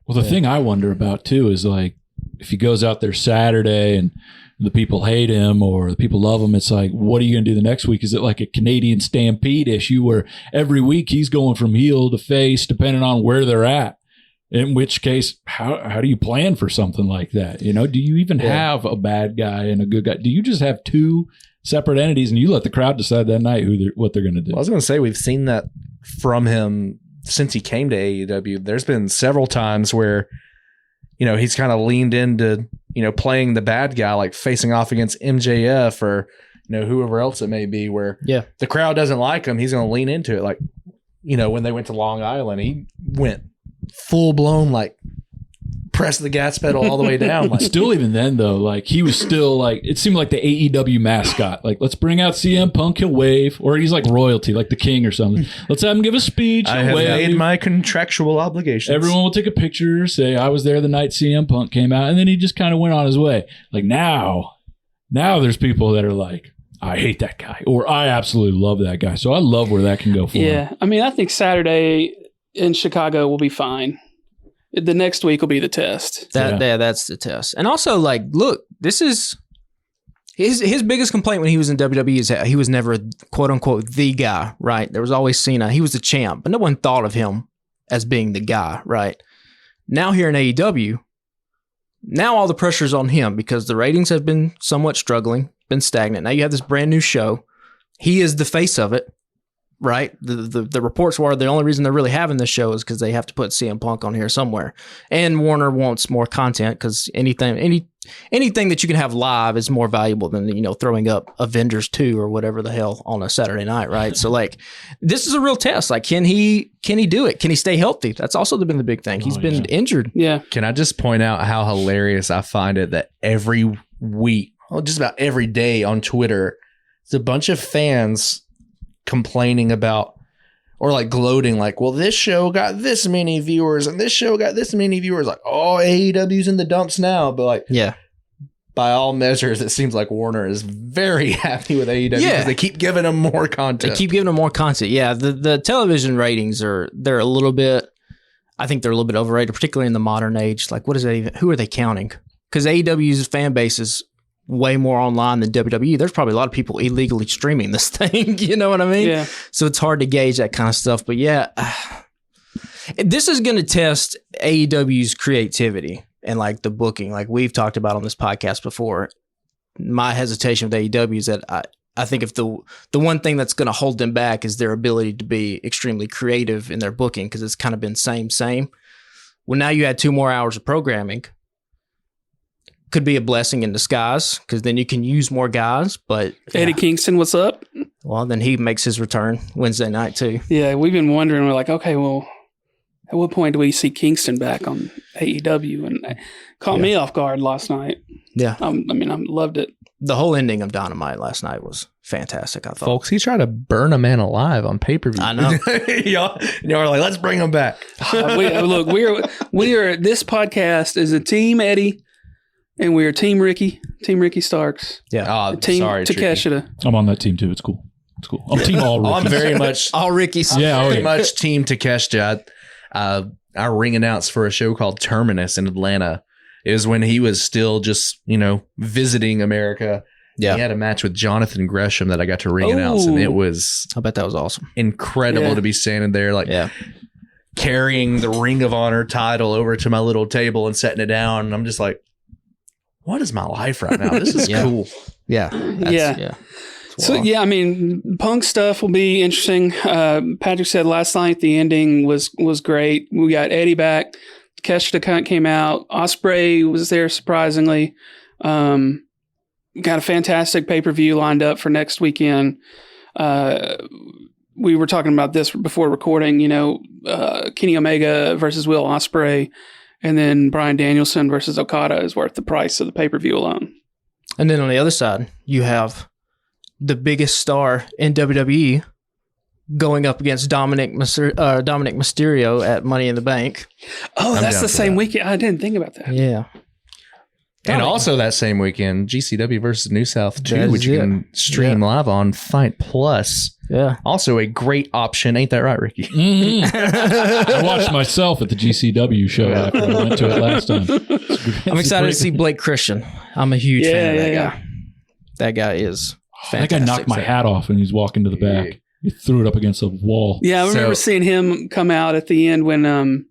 [SPEAKER 4] Well, the thing I wonder about too is like, if he goes out there Saturday and the people hate him or the people love him, it's like, what are you going to do the next week? Is it like a Canadian Stampede issue where every week he's going from heel to face depending on where they're at? In which case, how do you plan for something like that? You know, do you even have a bad guy and a good guy? Do you just have two separate entities and you let the crowd decide that night what they're going to do?
[SPEAKER 3] Well, I was going to say, we've seen that from him since he came to AEW. There's been several times where, you know, he's kind of leaned into, you know, playing the bad guy, like facing off against MJF or, you know, whoever else it may be, where the crowd doesn't like him. He's going to lean into it. Like, you know, when they went to Long Island, he went full blown, like, press the gas pedal all the way down. Like,
[SPEAKER 4] still, even then, though, like, he was still like, it seemed like the AEW mascot. Like, let's bring out CM Punk, he'll wave. Or he's like royalty, like the king or something. Let's have him give a speech.
[SPEAKER 3] I have made my contractual obligations.
[SPEAKER 4] Everyone will take a picture, say, I was there the night CM Punk came out. And then he just kind of went on his way. Like, now there's people that are like, I hate that guy. Or I absolutely love that guy. So I love where that can go for him.
[SPEAKER 2] Yeah. I mean, I think Saturday in Chicago will be fine. The next week will be the test.
[SPEAKER 5] That's the test. And also, like, look, this is his biggest complaint when he was in WWE is that he was never, quote unquote, the guy, right? There was always Cena. He was the champ, but no one thought of him as being the guy, right? Now here in AEW, now all the pressure's on him because the ratings have been somewhat struggling, been stagnant. Now you have this brand new show. He is the face of it. Right? The reports were the only reason they're really having this show is because they have to put CM Punk on here somewhere. And Warner wants more content because anything that you can have live is more valuable than, you know, throwing up Avengers 2 or whatever the hell on a Saturday night, right? So, like, this is a real test. Like, can he do it? Can he stay healthy? That's also been the big thing. He's been injured.
[SPEAKER 2] Yeah.
[SPEAKER 3] Can I just point out how hilarious I find it that every week, well, just about every day on Twitter, it's a bunch of fans complaining about or like gloating, like, well, this show got this many viewers and this show got this many viewers. Like, oh, AEW's in the dumps now. But like,
[SPEAKER 5] yeah,
[SPEAKER 3] by all measures, it seems like Warner is very happy with AEW because they keep giving them more content.
[SPEAKER 5] Yeah, the television ratings they're a little bit, I think they're a little bit overrated, particularly in the modern age. Like, what is that even? Who are they counting? Because AEW's fan base is way more online than WWE. There's probably a lot of people illegally streaming this thing. You know what I mean?
[SPEAKER 2] Yeah.
[SPEAKER 5] So it's hard to gauge that kind of stuff. But yeah, this is going to test AEW's creativity and like the booking. Like we've talked about on this podcast before, my hesitation with AEW is that I think if the one thing that's going to hold them back is their ability to be extremely creative in their booking because it's kind of been same. Well, now you add 2 more hours of programming. Could be a blessing in disguise because then you can use more guys. But
[SPEAKER 2] Eddie Kingston, what's up?
[SPEAKER 5] Well, then he makes his return Wednesday night too.
[SPEAKER 2] Yeah, we've been wondering. We're like, okay, well, at what point do we see Kingston back on AEW? And it caught me off guard last night.
[SPEAKER 5] Yeah,
[SPEAKER 2] I loved it.
[SPEAKER 5] The whole ending of Dynamite last night was fantastic. I thought,
[SPEAKER 3] folks, he tried to burn a man alive on pay-per-view.
[SPEAKER 5] I know.
[SPEAKER 3] y'all are like, let's bring him back.
[SPEAKER 2] Look, we are. This podcast is a team Eddie. And we are Team Ricky Starks.
[SPEAKER 5] Yeah.
[SPEAKER 2] Team Takeshita.
[SPEAKER 4] I'm on that team too. It's cool. It's cool. I'm team all Rickies.
[SPEAKER 3] I'm very much
[SPEAKER 5] All Rickies.
[SPEAKER 4] Yeah,
[SPEAKER 3] very much team Takeshita. I ring announced for a show called Terminus in Atlanta. It was when he was still just, visiting America.
[SPEAKER 5] Yeah.
[SPEAKER 3] He had a match with Jonathan Gresham that I got to ring announce, and it was
[SPEAKER 5] I bet that was awesome.
[SPEAKER 3] incredible to be standing there, carrying the Ring of Honor title over to my little table and setting it down. And I'm just like, what is my life right now? This is cool.
[SPEAKER 5] Yeah.
[SPEAKER 2] Yeah. So, I mean, Punk stuff will be interesting. Patrick said last night the ending was great. We got Eddie back. Takeshita came out. Ospreay was there, surprisingly. Got a fantastic pay-per-view lined up for next weekend. We were talking about this before recording, Kenny Omega versus Will Ospreay, and then Bryan Danielson versus Okada is worth the price of the pay-per-view alone.
[SPEAKER 5] And then on the other side, you have the biggest star in WWE going up against Dominic Mysterio at Money in the Bank.
[SPEAKER 2] Oh, that's the same weekend. I didn't think about that.
[SPEAKER 5] Yeah.
[SPEAKER 3] And also that same weekend, GCW versus New South 2, which you can stream live on Fight Plus.
[SPEAKER 5] Yeah.
[SPEAKER 3] Also a great option. Ain't that right, Ricky?
[SPEAKER 4] Mm-hmm. I watched myself at the GCW show after I went to it last time.
[SPEAKER 5] I'm excited to see Blake Christian. I'm a huge fan of that guy. That guy is fantastic.
[SPEAKER 4] That guy knocked my hat off when he was walking to the back. He threw it up against a wall.
[SPEAKER 2] Yeah, I remember seeing him come out at the end when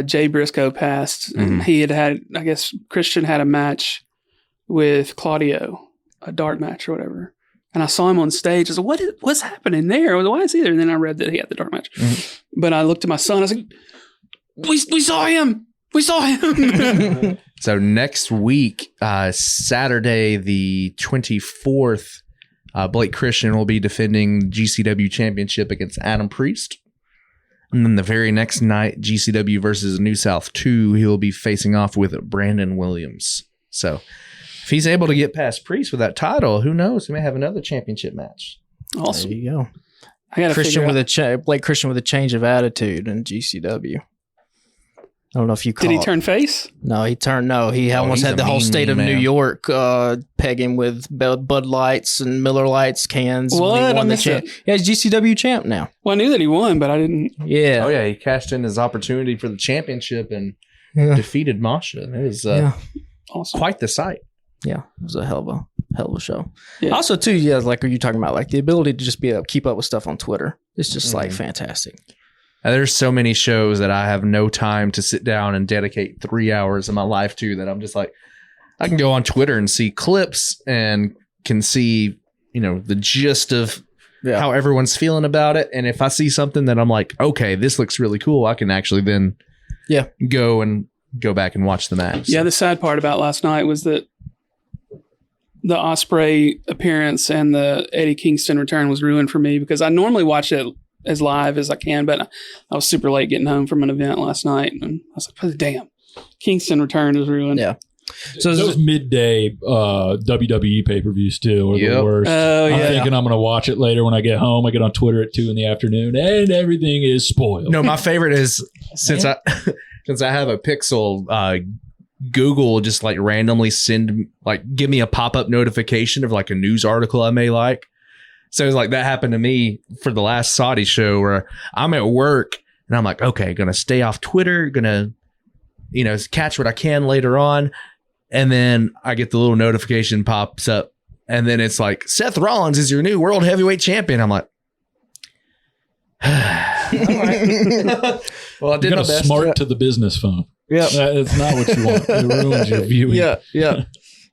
[SPEAKER 2] Jay Briscoe passed. And he had, I guess, Christian had a match with Claudio, a dark match or whatever. And I saw him on stage. I was like, what's happening there? Why is he there? And then I read that he had the dark match. But I looked at my son. I was like, we saw him. We saw him.
[SPEAKER 3] So next week, Saturday the 24th, Blake Christian will be defending GCW championship against Adam Priest. And then the very next night, GCW versus New South 2, he'll be facing off with Brandon Williams. So if he's able to get past Priest with that title, who knows? He may have another championship match.
[SPEAKER 2] Awesome.
[SPEAKER 5] There you go.
[SPEAKER 2] I got
[SPEAKER 5] Christian with Blake Christian with a change of attitude in GCW. I don't know if you call
[SPEAKER 2] Did he turn face?
[SPEAKER 5] No, he turned. No, he almost had the whole state of New York peg him with Bud Lights and Miller Lights cans.
[SPEAKER 2] What?
[SPEAKER 5] When he
[SPEAKER 2] I
[SPEAKER 5] won the
[SPEAKER 2] missed
[SPEAKER 5] champ.
[SPEAKER 2] it.
[SPEAKER 5] Yeah, he's GCW champ now.
[SPEAKER 2] Well, I knew that he won, but I didn't.
[SPEAKER 5] Yeah.
[SPEAKER 3] Oh, yeah. He cashed in his opportunity for the championship and defeated Masha. It was
[SPEAKER 2] awesome.
[SPEAKER 3] Quite the sight.
[SPEAKER 5] Yeah, it was a hell of a show.
[SPEAKER 2] Yeah.
[SPEAKER 5] Also, too, like what you're talking about, like the ability to just be able to keep up with stuff on Twitter. It's just like fantastic.
[SPEAKER 3] There's so many shows that I have no time to sit down and dedicate 3 hours of my life to that I'm just like, I can go on Twitter and see clips and can see, the gist of how everyone's feeling about it. And if I see something that I'm like, okay, this looks really cool, I can actually then go back and watch the match.
[SPEAKER 2] Yeah, the sad part about last night was that the Ospreay appearance and the Eddie Kingston return was ruined for me because I normally watch it as live as I can, but I was super late getting home from an event last night, and I was like, damn, Kingston return is ruined.
[SPEAKER 5] Yeah. So
[SPEAKER 4] those midday WWE pay-per-views too are the worst.
[SPEAKER 2] Oh,
[SPEAKER 4] I'm thinking I'm going to watch it later when I get home. I get on Twitter at 2 p.m. and everything is spoiled.
[SPEAKER 3] No, my favorite is since I have a Pixel, Google will just like randomly give me a pop-up notification of like a news article I may like. So it's like that happened to me for the last Saudi show where I'm at work and I'm like, okay, gonna stay off Twitter, gonna, catch what I can later on. And then I get the little notification pops up and then it's like, Seth Rollins is your new world heavyweight champion. I'm like, all right. Well, I did
[SPEAKER 4] you got a smart to the business phone.
[SPEAKER 5] Yeah.
[SPEAKER 4] That's not what you want. It ruins your viewing.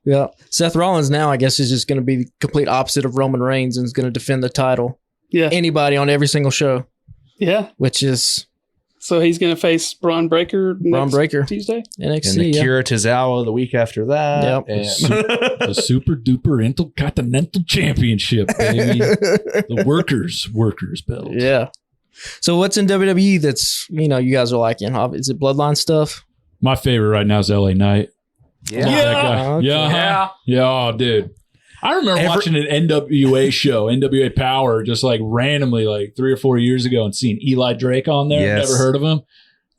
[SPEAKER 5] Yeah. Seth Rollins now, I guess, is just going to be the complete opposite of Roman Reigns and is going to defend the title.
[SPEAKER 2] Yeah.
[SPEAKER 5] Anybody on every single show.
[SPEAKER 2] Yeah.
[SPEAKER 5] Which is...
[SPEAKER 2] So he's going to face Braun Breaker Tuesday?
[SPEAKER 5] NXT,
[SPEAKER 3] and Akira Tozawa the week after that.
[SPEAKER 5] Yep.
[SPEAKER 4] The super duper intercontinental championship, baby. The workers belt.
[SPEAKER 5] Yeah. So what's in WWE that's, you guys are liking? Is it Bloodline stuff?
[SPEAKER 4] My favorite right now is LA Knight.
[SPEAKER 5] Yeah.
[SPEAKER 4] Yeah. Oh, dude. I remember watching an NWA show, NWA Power, just like randomly, like 3 or 4 years ago and seeing Eli Drake on there.
[SPEAKER 3] Yes.
[SPEAKER 4] Never heard of him.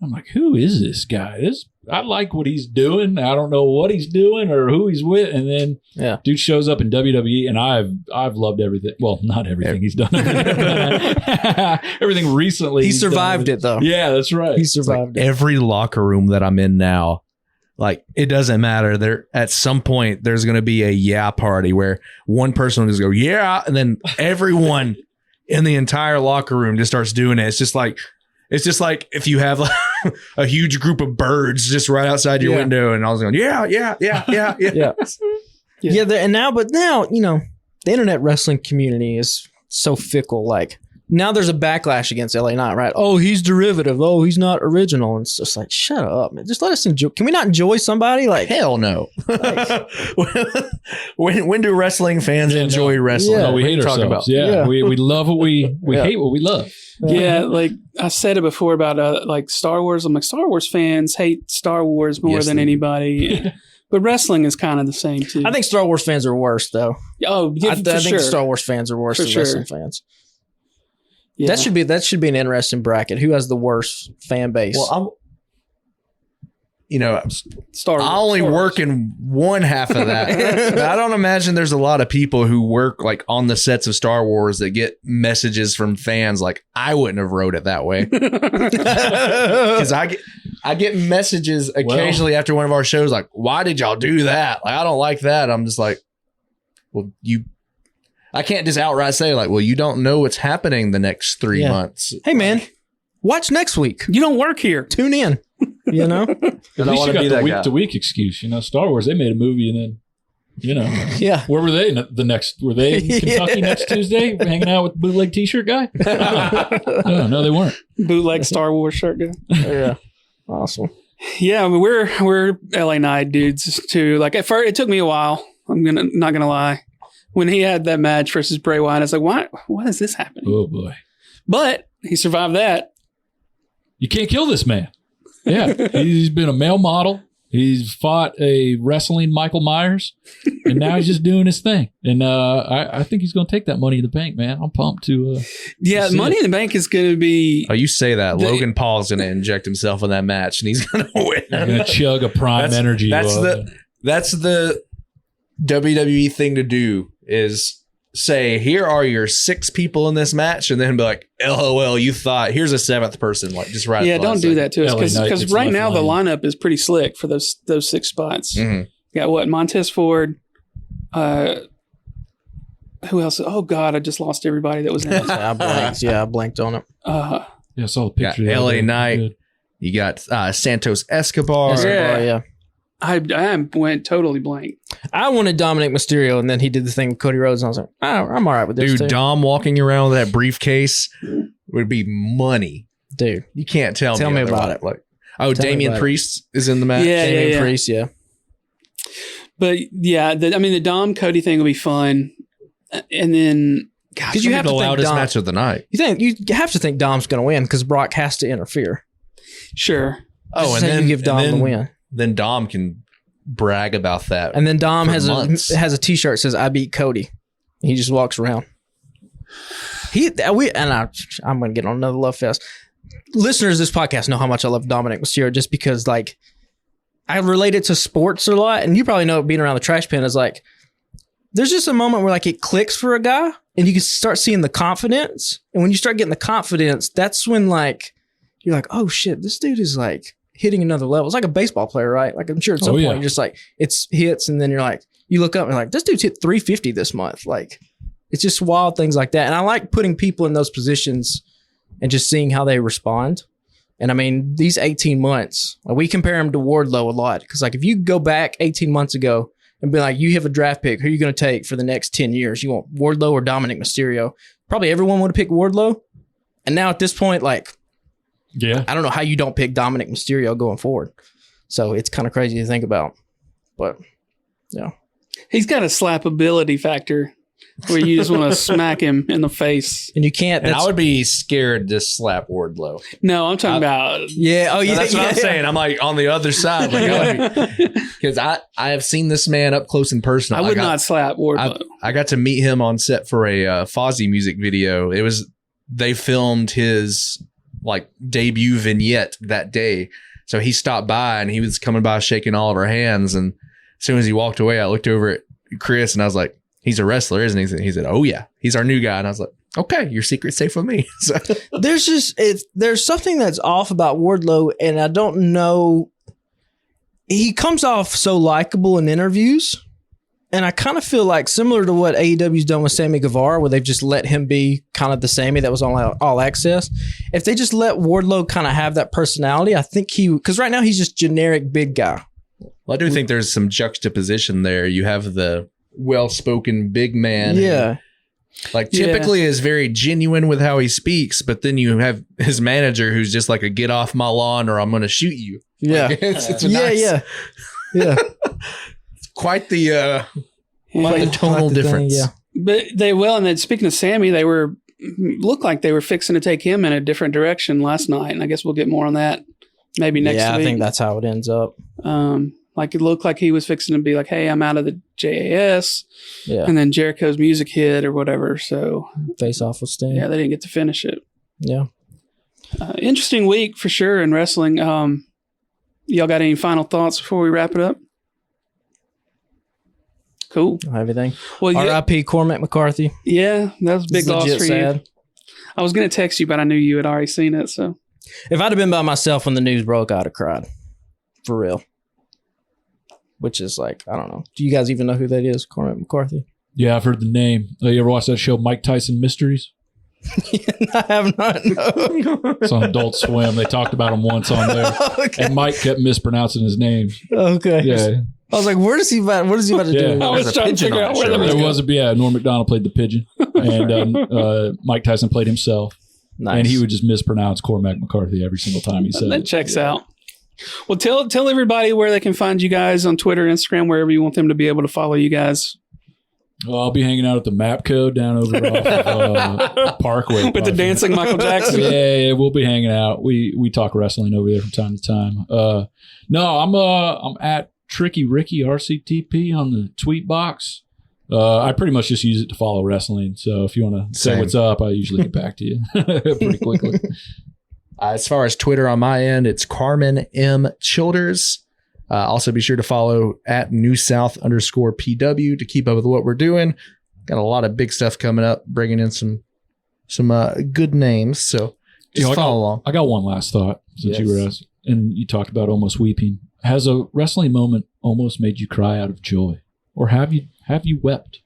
[SPEAKER 4] I'm like, who is this guy? I like what he's doing. I don't know what he's doing or who he's with. And then dude shows up in WWE, and I've loved everything. Well, not everything he's done. Everything recently.
[SPEAKER 5] He survived it though.
[SPEAKER 4] Yeah, that's right.
[SPEAKER 5] He survived it.
[SPEAKER 3] Every locker room that I'm in now, like, it doesn't matter. There, at some point, there's going to be a party where one person will just go, yeah. And then everyone in the entire locker room just starts doing it. It's just like if you have like a huge group of birds just right outside your window, and I was going, yeah.
[SPEAKER 5] And now, the internet wrestling community is so fickle. Like, now there's a backlash against LA Knight, right? Oh, he's derivative. Oh, he's not original. And it's just like, shut up, man. Just let us enjoy. Can we not enjoy somebody? Like,
[SPEAKER 3] hell no. Like, when do wrestling fans enjoy wrestling?
[SPEAKER 4] No, we hate ourselves. We love what we hate what we love.
[SPEAKER 2] Yeah, like I said it before about like Star Wars. I'm like, Star Wars fans hate Star Wars more than anybody. But wrestling is kind of the same too.
[SPEAKER 5] I think Star Wars fans are worse though.
[SPEAKER 2] Oh, yeah,
[SPEAKER 5] I think Star Wars fans are worse than wrestling fans. Yeah. That should be an interesting bracket. Who has the worst fan base?
[SPEAKER 3] Well, I only work in one half of that. I don't imagine there's a lot of people who work like on the sets of Star Wars that get messages from fans like, I wouldn't have wrote it that way. Because I get messages occasionally after one of our shows like, why did y'all do that? Like, I don't like that. I'm just like, well, I can't just outright say like, well, you don't know what's happening the next 3 months.
[SPEAKER 5] Hey man, watch next week.
[SPEAKER 2] You don't work here.
[SPEAKER 5] Tune in.
[SPEAKER 4] At least you got the week to week excuse. Star Wars, they made a movie and then, where were they were they in Kentucky next Tuesday hanging out with the bootleg t-shirt guy? No, they weren't.
[SPEAKER 2] Bootleg Star Wars shirt guy.
[SPEAKER 5] Yeah. Awesome.
[SPEAKER 2] Yeah, I mean, we're LA Knight dudes too. Like at first, it took me a while. I'm not gonna lie. When he had that match versus Bray Wyatt, I was like, why is this happening?
[SPEAKER 4] Oh boy.
[SPEAKER 2] But he survived that.
[SPEAKER 4] You can't kill this man. Yeah. He's been a male model. He's fought a wrestling Michael Myers, and now he's just doing his thing. And I think he's going to take that Money in the Bank, man. I'm pumped to.
[SPEAKER 2] Money in the Bank is going to be.
[SPEAKER 3] Oh, you say that. Logan Paul's going to inject himself in that match, and he's going to win.
[SPEAKER 4] He's going to chug a Prime Energy.
[SPEAKER 3] That's the WWE thing to do is say, here are your 6 people in this match, and then be like, LOL, you thought, here's a 7th person. Like, just right.
[SPEAKER 2] Yeah, don't do that to us, because right now the lineup is pretty slick for those 6 spots. Mm-hmm. You got Montez Ford. Who else? Oh God, I just lost everybody that was in it.
[SPEAKER 5] I blanked on it.
[SPEAKER 4] I saw the picture.
[SPEAKER 3] LA Knight. You got Santos Escobar.
[SPEAKER 5] Yeah.
[SPEAKER 2] I went totally blank.
[SPEAKER 5] I wanted Dominic Mysterio, and then he did the thing with Cody Rhodes, and I was like, I'm all right with this.
[SPEAKER 3] Dude, Dom walking around with that briefcase would be money.
[SPEAKER 5] Dude,
[SPEAKER 3] you can't tell me about it. Like, Damian Priest is in the match.
[SPEAKER 5] Yeah, Damian Priest, yeah.
[SPEAKER 2] But yeah, the Dom Cody thing will be fun, and then
[SPEAKER 3] because you have the loudest match of the night.
[SPEAKER 5] You have to think Dom's going to win because Brock has to interfere.
[SPEAKER 2] Sure.
[SPEAKER 5] Oh, and then you give Dom the win.
[SPEAKER 3] Then Dom can brag about that.
[SPEAKER 5] And then Dom has a t-shirt that says, I beat Cody. He just walks around. I'm going to get on another love fest. Listeners of this podcast know how much I love Dominic Mysterio just because, like, I relate it to sports a lot. And you probably know being around the trash pan is like, there's just a moment where like it clicks for a guy and you can start seeing the confidence. And when you start getting the confidence, that's when like, you're like, oh shit, this dude is like hitting another level. It's like a baseball player, right? Like I'm sure at some point you're just like, it's hits. And then you're like, you look up and you're like, this dude's hit 350 this month. Like it's just wild things like that. And I like putting people in those positions and just seeing how they respond. And I mean, these 18 months, like we compare him to Wardlow a lot. Cause like if you go back 18 months ago and be like, you have a draft pick, who are you going to take for the next 10 years? You want Wardlow or Dominic Mysterio? Probably everyone would have picked Wardlow. And now at this point, like, yeah, I don't know how you don't pick Dominic Mysterio going forward. So it's kind of crazy to think about. But yeah,
[SPEAKER 2] he's got a slappability factor where you just want to smack him in the face.
[SPEAKER 5] And you can't.
[SPEAKER 3] And I would be scared to slap Wardlow.
[SPEAKER 2] No, I'm talking about.
[SPEAKER 5] Yeah. Oh, yeah.
[SPEAKER 3] That's what I'm saying. I'm like on the other side. Because I have seen this man up close and personal.
[SPEAKER 2] I would not slap Wardlow.
[SPEAKER 3] I got to meet him on set for a Fozzy music video. They filmed his like debut vignette that day. So he stopped by and he was coming by shaking all of our hands. And as soon as he walked away, I looked over at Chris and I was like, he's a wrestler, isn't he? He said, oh yeah, he's our new guy. And I was like, okay, your secret's safe with me. So
[SPEAKER 5] there's something that's off about Wardlow, and I don't know. He comes off so likable in interviews, and I kind of feel like similar to what AEW's done with Sammy Guevara, where they've just let him be kind of the Sammy that was on All Access. If they just let Wardlow kind of have that personality, I think because right now he's just generic big guy.
[SPEAKER 3] Well, I do think there's some juxtaposition there. You have the well-spoken big man.
[SPEAKER 5] Yeah.
[SPEAKER 3] Like typically is very genuine with how he speaks, but then you have his manager who's just like a get off my lawn or I'm going to shoot you.
[SPEAKER 5] Yeah.
[SPEAKER 3] Like, it's a nice,
[SPEAKER 5] yeah.
[SPEAKER 3] quite the tonal difference.
[SPEAKER 5] Thing, yeah.
[SPEAKER 2] But and then speaking of Sammy, they looked like they were fixing to take him in a different direction last night. And I guess we'll get more on that maybe next week.
[SPEAKER 5] Yeah, I think that's how it ends up.
[SPEAKER 2] Like it looked like he was fixing to be like, hey, I'm out of the JAS.
[SPEAKER 5] Yeah.
[SPEAKER 2] And then Jericho's music hit or whatever. So
[SPEAKER 5] face off with Sting.
[SPEAKER 2] Yeah, they didn't get to finish it.
[SPEAKER 5] Yeah.
[SPEAKER 2] Interesting week for sure in wrestling. Y'all got any final thoughts before we wrap it up? Cool.
[SPEAKER 5] Everything.
[SPEAKER 2] Well,
[SPEAKER 5] R.I.P. Cormac McCarthy.
[SPEAKER 2] Yeah, that was a big loss for
[SPEAKER 5] sad.
[SPEAKER 2] you. I was going to text you, but I knew you had already seen it. So
[SPEAKER 5] if I'd have been by myself when the news broke, I'd have cried. For real. Which is like, I don't know. Do you guys even know who that is, Cormac McCarthy?
[SPEAKER 4] Yeah, I've heard the name. You ever watch that show, Mike Tyson Mysteries?
[SPEAKER 5] I have not. No.
[SPEAKER 4] It's on Adult Swim. They talked about him once on there.
[SPEAKER 5] Okay.
[SPEAKER 4] And Mike kept mispronouncing his name.
[SPEAKER 5] Okay.
[SPEAKER 4] Yeah.
[SPEAKER 5] I was like, what is he about to
[SPEAKER 4] Yeah.
[SPEAKER 5] do?
[SPEAKER 2] I was trying to figure out where that was
[SPEAKER 4] There
[SPEAKER 2] going.
[SPEAKER 4] was Norm Macdonald played the pigeon. And Mike Tyson played himself.
[SPEAKER 5] Nice.
[SPEAKER 4] And he would just mispronounce Cormac McCarthy every single time he said
[SPEAKER 2] That
[SPEAKER 4] it.
[SPEAKER 2] checks out. Well, tell everybody where they can find you guys on Twitter, Instagram, wherever you want them to be able to follow you guys.
[SPEAKER 4] Well, I'll be hanging out at the Map Code down over off of Parkway.
[SPEAKER 2] With the dancing Michael Jackson.
[SPEAKER 4] Yeah, we'll be hanging out. We talk wrestling over there from time to time. No, I'm at Tricky Ricky RCTP on the tweet box. I pretty much just use it to follow wrestling. So if you want to say what's up, I usually get back to you pretty quickly.
[SPEAKER 3] As far as Twitter on my end, it's Carmen M. Childers. Also be sure to follow at New South _PW to keep up with what we're doing. Got a lot of big stuff coming up, bringing in some good names. So just follow along.
[SPEAKER 4] I got one last thought since you were asked, and you talked about almost weeping. Has a wrestling moment almost made you cry out of joy, or have you wept?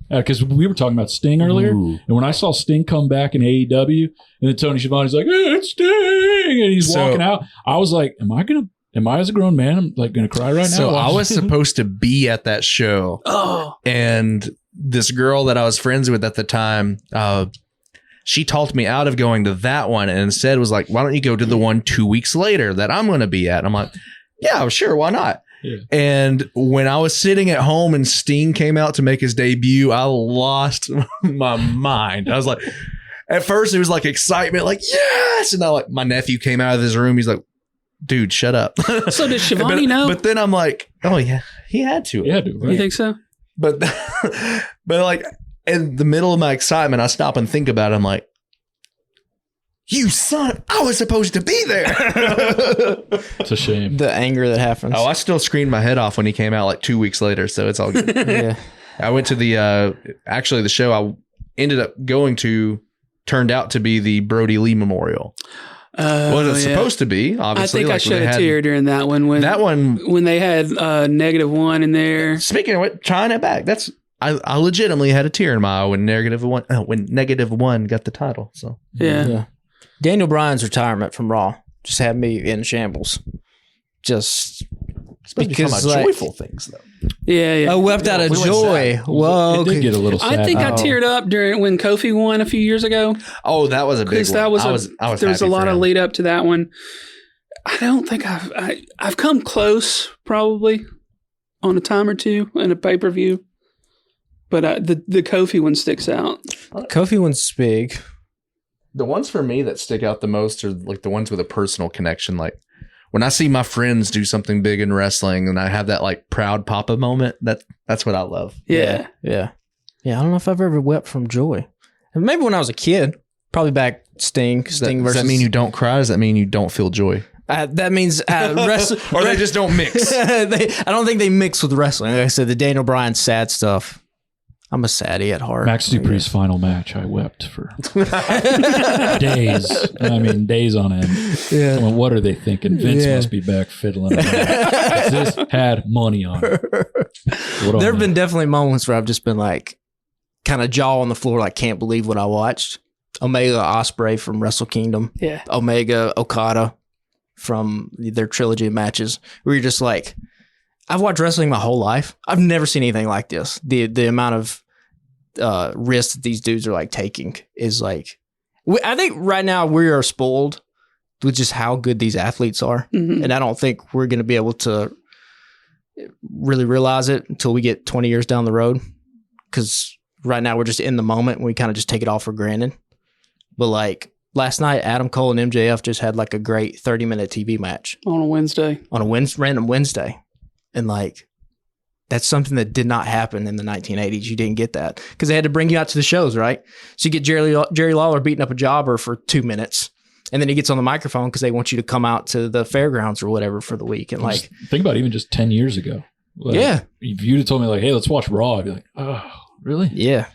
[SPEAKER 4] Because we were talking about Sting earlier, and when I saw Sting come back in AEW, and then Tony Schiavone's like, "Hey, it's Sting," and he's walking out, I was like, "Am I as a grown man? I'm like gonna cry right now."
[SPEAKER 3] So I was supposed to be at that show, and this girl that I was friends with at the time, she talked me out of going to that one, and instead was like, "Why don't you go to the one 2 weeks later that I'm going to be at?" And I'm like, "Yeah, sure, why not?"
[SPEAKER 4] Yeah.
[SPEAKER 3] And when I was sitting at home and Sting came out to make his debut, I lost my mind. I was like, at first it was like excitement, like, yes. And now my nephew came out of his room. He's like, dude, shut up.
[SPEAKER 2] So did Shivani know?
[SPEAKER 3] But then I'm like, oh yeah, he had to.
[SPEAKER 4] Yeah, dude. Right.
[SPEAKER 2] You think so?
[SPEAKER 3] But like in the middle of my excitement, I stop and think about it. I'm like, you son, I was supposed to be there.
[SPEAKER 4] It's a shame.
[SPEAKER 5] The anger that happens.
[SPEAKER 3] Oh, I still screamed my head off when he came out like 2 weeks later. So it's all good.
[SPEAKER 5] Yeah.
[SPEAKER 3] I went to the show I ended up going to turned out to be the Brody Lee Memorial. Wasn't supposed to be, obviously.
[SPEAKER 2] I think I shed a tear during that one. When they had -1 in there.
[SPEAKER 3] Speaking of what, trying it back, I legitimately had a tear in my eye when -1 got the title. So
[SPEAKER 2] Yeah.
[SPEAKER 5] Daniel Bryan's retirement from Raw just had me in shambles. Just because
[SPEAKER 3] joyful things though.
[SPEAKER 2] Yeah.
[SPEAKER 5] I wept out of joy. Whoa.
[SPEAKER 4] It did get a little sad.
[SPEAKER 2] I think I teared up when Kofi won a few years ago.
[SPEAKER 3] Oh, that was a big one.
[SPEAKER 2] That was
[SPEAKER 3] I was
[SPEAKER 2] there was a
[SPEAKER 3] happy
[SPEAKER 2] lot
[SPEAKER 3] for
[SPEAKER 2] of
[SPEAKER 3] him.
[SPEAKER 2] lead up to that one. I don't think I've come close probably on a time or two in a pay-per-view. But the Kofi one sticks out.
[SPEAKER 5] Kofi one's big.
[SPEAKER 3] The ones for me that stick out the most are like the ones with a personal connection. Like when I see my friends do something big in wrestling and I have that like proud papa moment, that's what I love.
[SPEAKER 2] Yeah.
[SPEAKER 5] I don't know if I've ever wept from joy. And maybe when I was a kid, probably back Sting
[SPEAKER 3] Does
[SPEAKER 5] versus.
[SPEAKER 3] that mean you don't cry? Does that mean you don't feel joy?
[SPEAKER 5] That means
[SPEAKER 3] Or they just don't mix.
[SPEAKER 5] I don't think they mix with wrestling. Like I said, the Daniel Bryan sad stuff. I'm a saddie at heart.
[SPEAKER 4] Max Dupree's final match, I wept for days. I mean, days on end.
[SPEAKER 5] Yeah.
[SPEAKER 4] Well, what are they thinking? Vince must be back fiddling around. This had money on it.
[SPEAKER 5] There have been definitely moments where I've just been like, kind of jaw on the floor, like can't believe what I watched. Omega Ospreay from Wrestle Kingdom.
[SPEAKER 2] Yeah.
[SPEAKER 5] Omega Okada from their trilogy of matches, where you're just like, I've watched wrestling my whole life. I've never seen anything like this. The amount of risks that these dudes are like taking is like, I think right now we are spoiled with just how good these athletes are.
[SPEAKER 2] Mm-hmm.
[SPEAKER 5] And I don't think we're going to be able to really realize it until we get 20 years down the road. Because right now we're just in the moment and we kind of just take it all for granted. But like last night, Adam Cole and MJF just had like a great 30-minute TV match.
[SPEAKER 2] On a Wednesday.
[SPEAKER 5] On a random Wednesday. And like, that's something that did not happen in the 1980s. You didn't get that because they had to bring you out to the shows, right? So you get Jerry Lawler beating up a jobber for 2 minutes. And then he gets on the microphone because they want you to come out to the fairgrounds or whatever for the week. And like,
[SPEAKER 4] think about it, even just 10 years ago. Like,
[SPEAKER 5] yeah.
[SPEAKER 4] If you'd have told me like, hey, let's watch Raw, I'd be like, oh, really?
[SPEAKER 5] Yeah.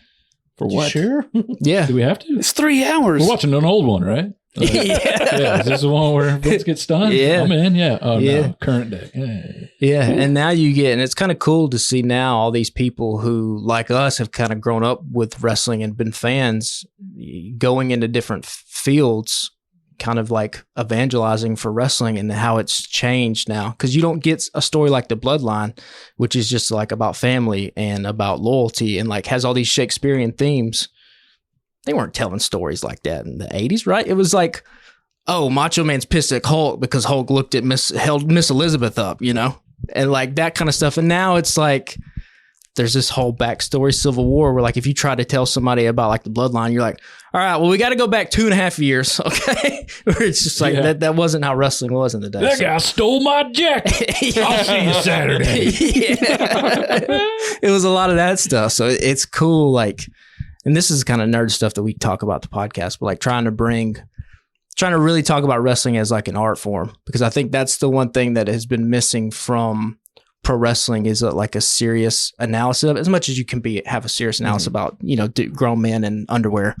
[SPEAKER 4] For what?
[SPEAKER 3] Sure.
[SPEAKER 5] Yeah.
[SPEAKER 4] Do we have to?
[SPEAKER 2] It's 3 hours.
[SPEAKER 4] We're watching an old one, right? Yeah. Is this the one where Vince gets stunned?
[SPEAKER 5] Yeah.
[SPEAKER 4] I'm in. Yeah. Oh,
[SPEAKER 5] yeah.
[SPEAKER 4] no. Current day.
[SPEAKER 5] Yeah. And now you get, and it's kind of cool to see now all these people who, like us, have kind of grown up with wrestling and been fans going into different fields, kind of like evangelizing for wrestling and how it's changed now. Because you don't get a story like The Bloodline, which is just like about family and about loyalty and like has all these Shakespearean themes. They weren't telling stories like that in the 80s, right? It was like, oh, Macho Man's pissed at Hulk because Hulk looked at held Miss Elizabeth up, you know? And like that kind of stuff. And now it's like, there's this whole backstory Civil War where like, if you try to tell somebody about like the Bloodline, you're like, all right, well, we got to go back 2.5 years. Okay. Where it's just like, that wasn't how wrestling was in the day.
[SPEAKER 4] That guy stole my jacket. I'll see you Saturday.
[SPEAKER 5] It was a lot of that stuff. So it's cool. Like, and this is kind of nerd stuff that we talk about the podcast, but like trying to really talk about wrestling as like an art form, because I think that's the one thing that has been missing from pro wrestling is like a serious analysis of it, as much as you can have a serious analysis about, you know, grown men in underwear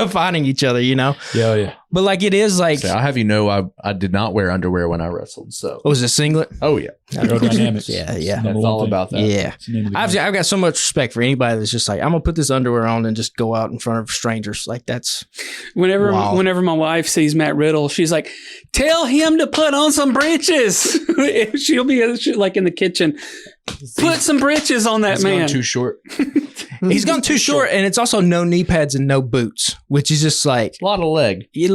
[SPEAKER 5] fighting each other, you know?
[SPEAKER 4] Yeah.
[SPEAKER 5] But like it is like,
[SPEAKER 3] So I'll have you know, I did not wear underwear when I wrestled. So
[SPEAKER 5] was it a singlet?
[SPEAKER 3] oh yeah,
[SPEAKER 4] Aerodynamics.
[SPEAKER 5] Yeah.
[SPEAKER 3] that's all about that.
[SPEAKER 5] Yeah.
[SPEAKER 4] It's the name of the
[SPEAKER 5] I've
[SPEAKER 4] game.
[SPEAKER 5] got so much respect for anybody that's just like, I'm gonna put this underwear on and just go out in front of strangers. Like that's
[SPEAKER 2] Whenever
[SPEAKER 5] Wow.
[SPEAKER 2] whenever my wife sees Matt Riddle, she's like, "Tell him to put on some breeches." She'll be like in the kitchen, put some breeches on that
[SPEAKER 3] It's
[SPEAKER 2] man.
[SPEAKER 3] gone too short.
[SPEAKER 5] he's gone too short, and it's also no knee pads and no boots, which is just like
[SPEAKER 3] A lot of leg.
[SPEAKER 5] a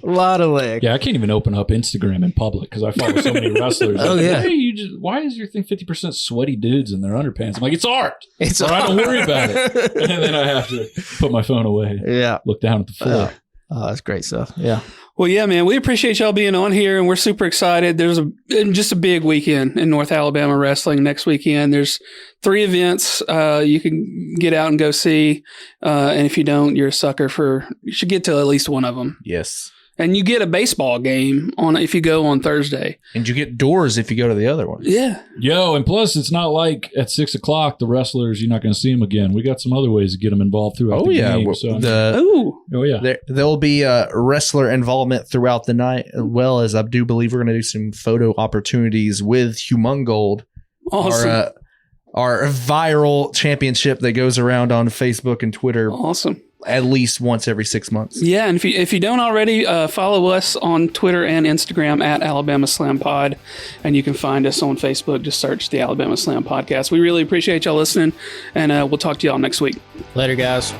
[SPEAKER 5] lot of leg.
[SPEAKER 4] Yeah, I can't even open up Instagram in public because I follow so many wrestlers.
[SPEAKER 5] Oh,
[SPEAKER 4] Like,
[SPEAKER 5] yeah.
[SPEAKER 4] Hey, why is your thing 50% sweaty dudes in their underpants? I'm like, it's art.
[SPEAKER 5] It's
[SPEAKER 4] All right, don't worry about it. And then I have to put my phone away,
[SPEAKER 5] Yeah.
[SPEAKER 4] look down at the floor.
[SPEAKER 5] Oh, that's great stuff. Yeah.
[SPEAKER 2] Well, yeah, man, we appreciate y'all being on here, and we're super excited. There's just a big weekend in North Alabama wrestling next weekend. There's 3 events you can get out and go see, and if you don't, you're a sucker you should get to at least one of them.
[SPEAKER 3] Yes.
[SPEAKER 2] And you get a baseball game if you go on Thursday.
[SPEAKER 3] And you get doors if you go to the other one.
[SPEAKER 2] Yeah.
[SPEAKER 4] Yo, and plus, it's not like at 6 o'clock, the wrestlers, you're not going to see them again. We got some other ways to get them involved throughout the game.
[SPEAKER 3] Well,
[SPEAKER 4] So,
[SPEAKER 2] Ooh.
[SPEAKER 4] oh, yeah.
[SPEAKER 3] There'll be wrestler involvement throughout the night, as well as I do believe we're going to do some photo opportunities with Humongold,
[SPEAKER 2] Awesome.
[SPEAKER 3] our viral championship that goes around on Facebook and Twitter
[SPEAKER 2] Awesome.
[SPEAKER 3] at least once every 6 months.
[SPEAKER 2] Yeah, and if you don't already, follow us on Twitter and Instagram at Alabama Slam Pod, and you can find us on Facebook. Just search the Alabama Slam Podcast. We really appreciate y'all listening, and we'll talk to y'all next week.
[SPEAKER 5] Later, guys.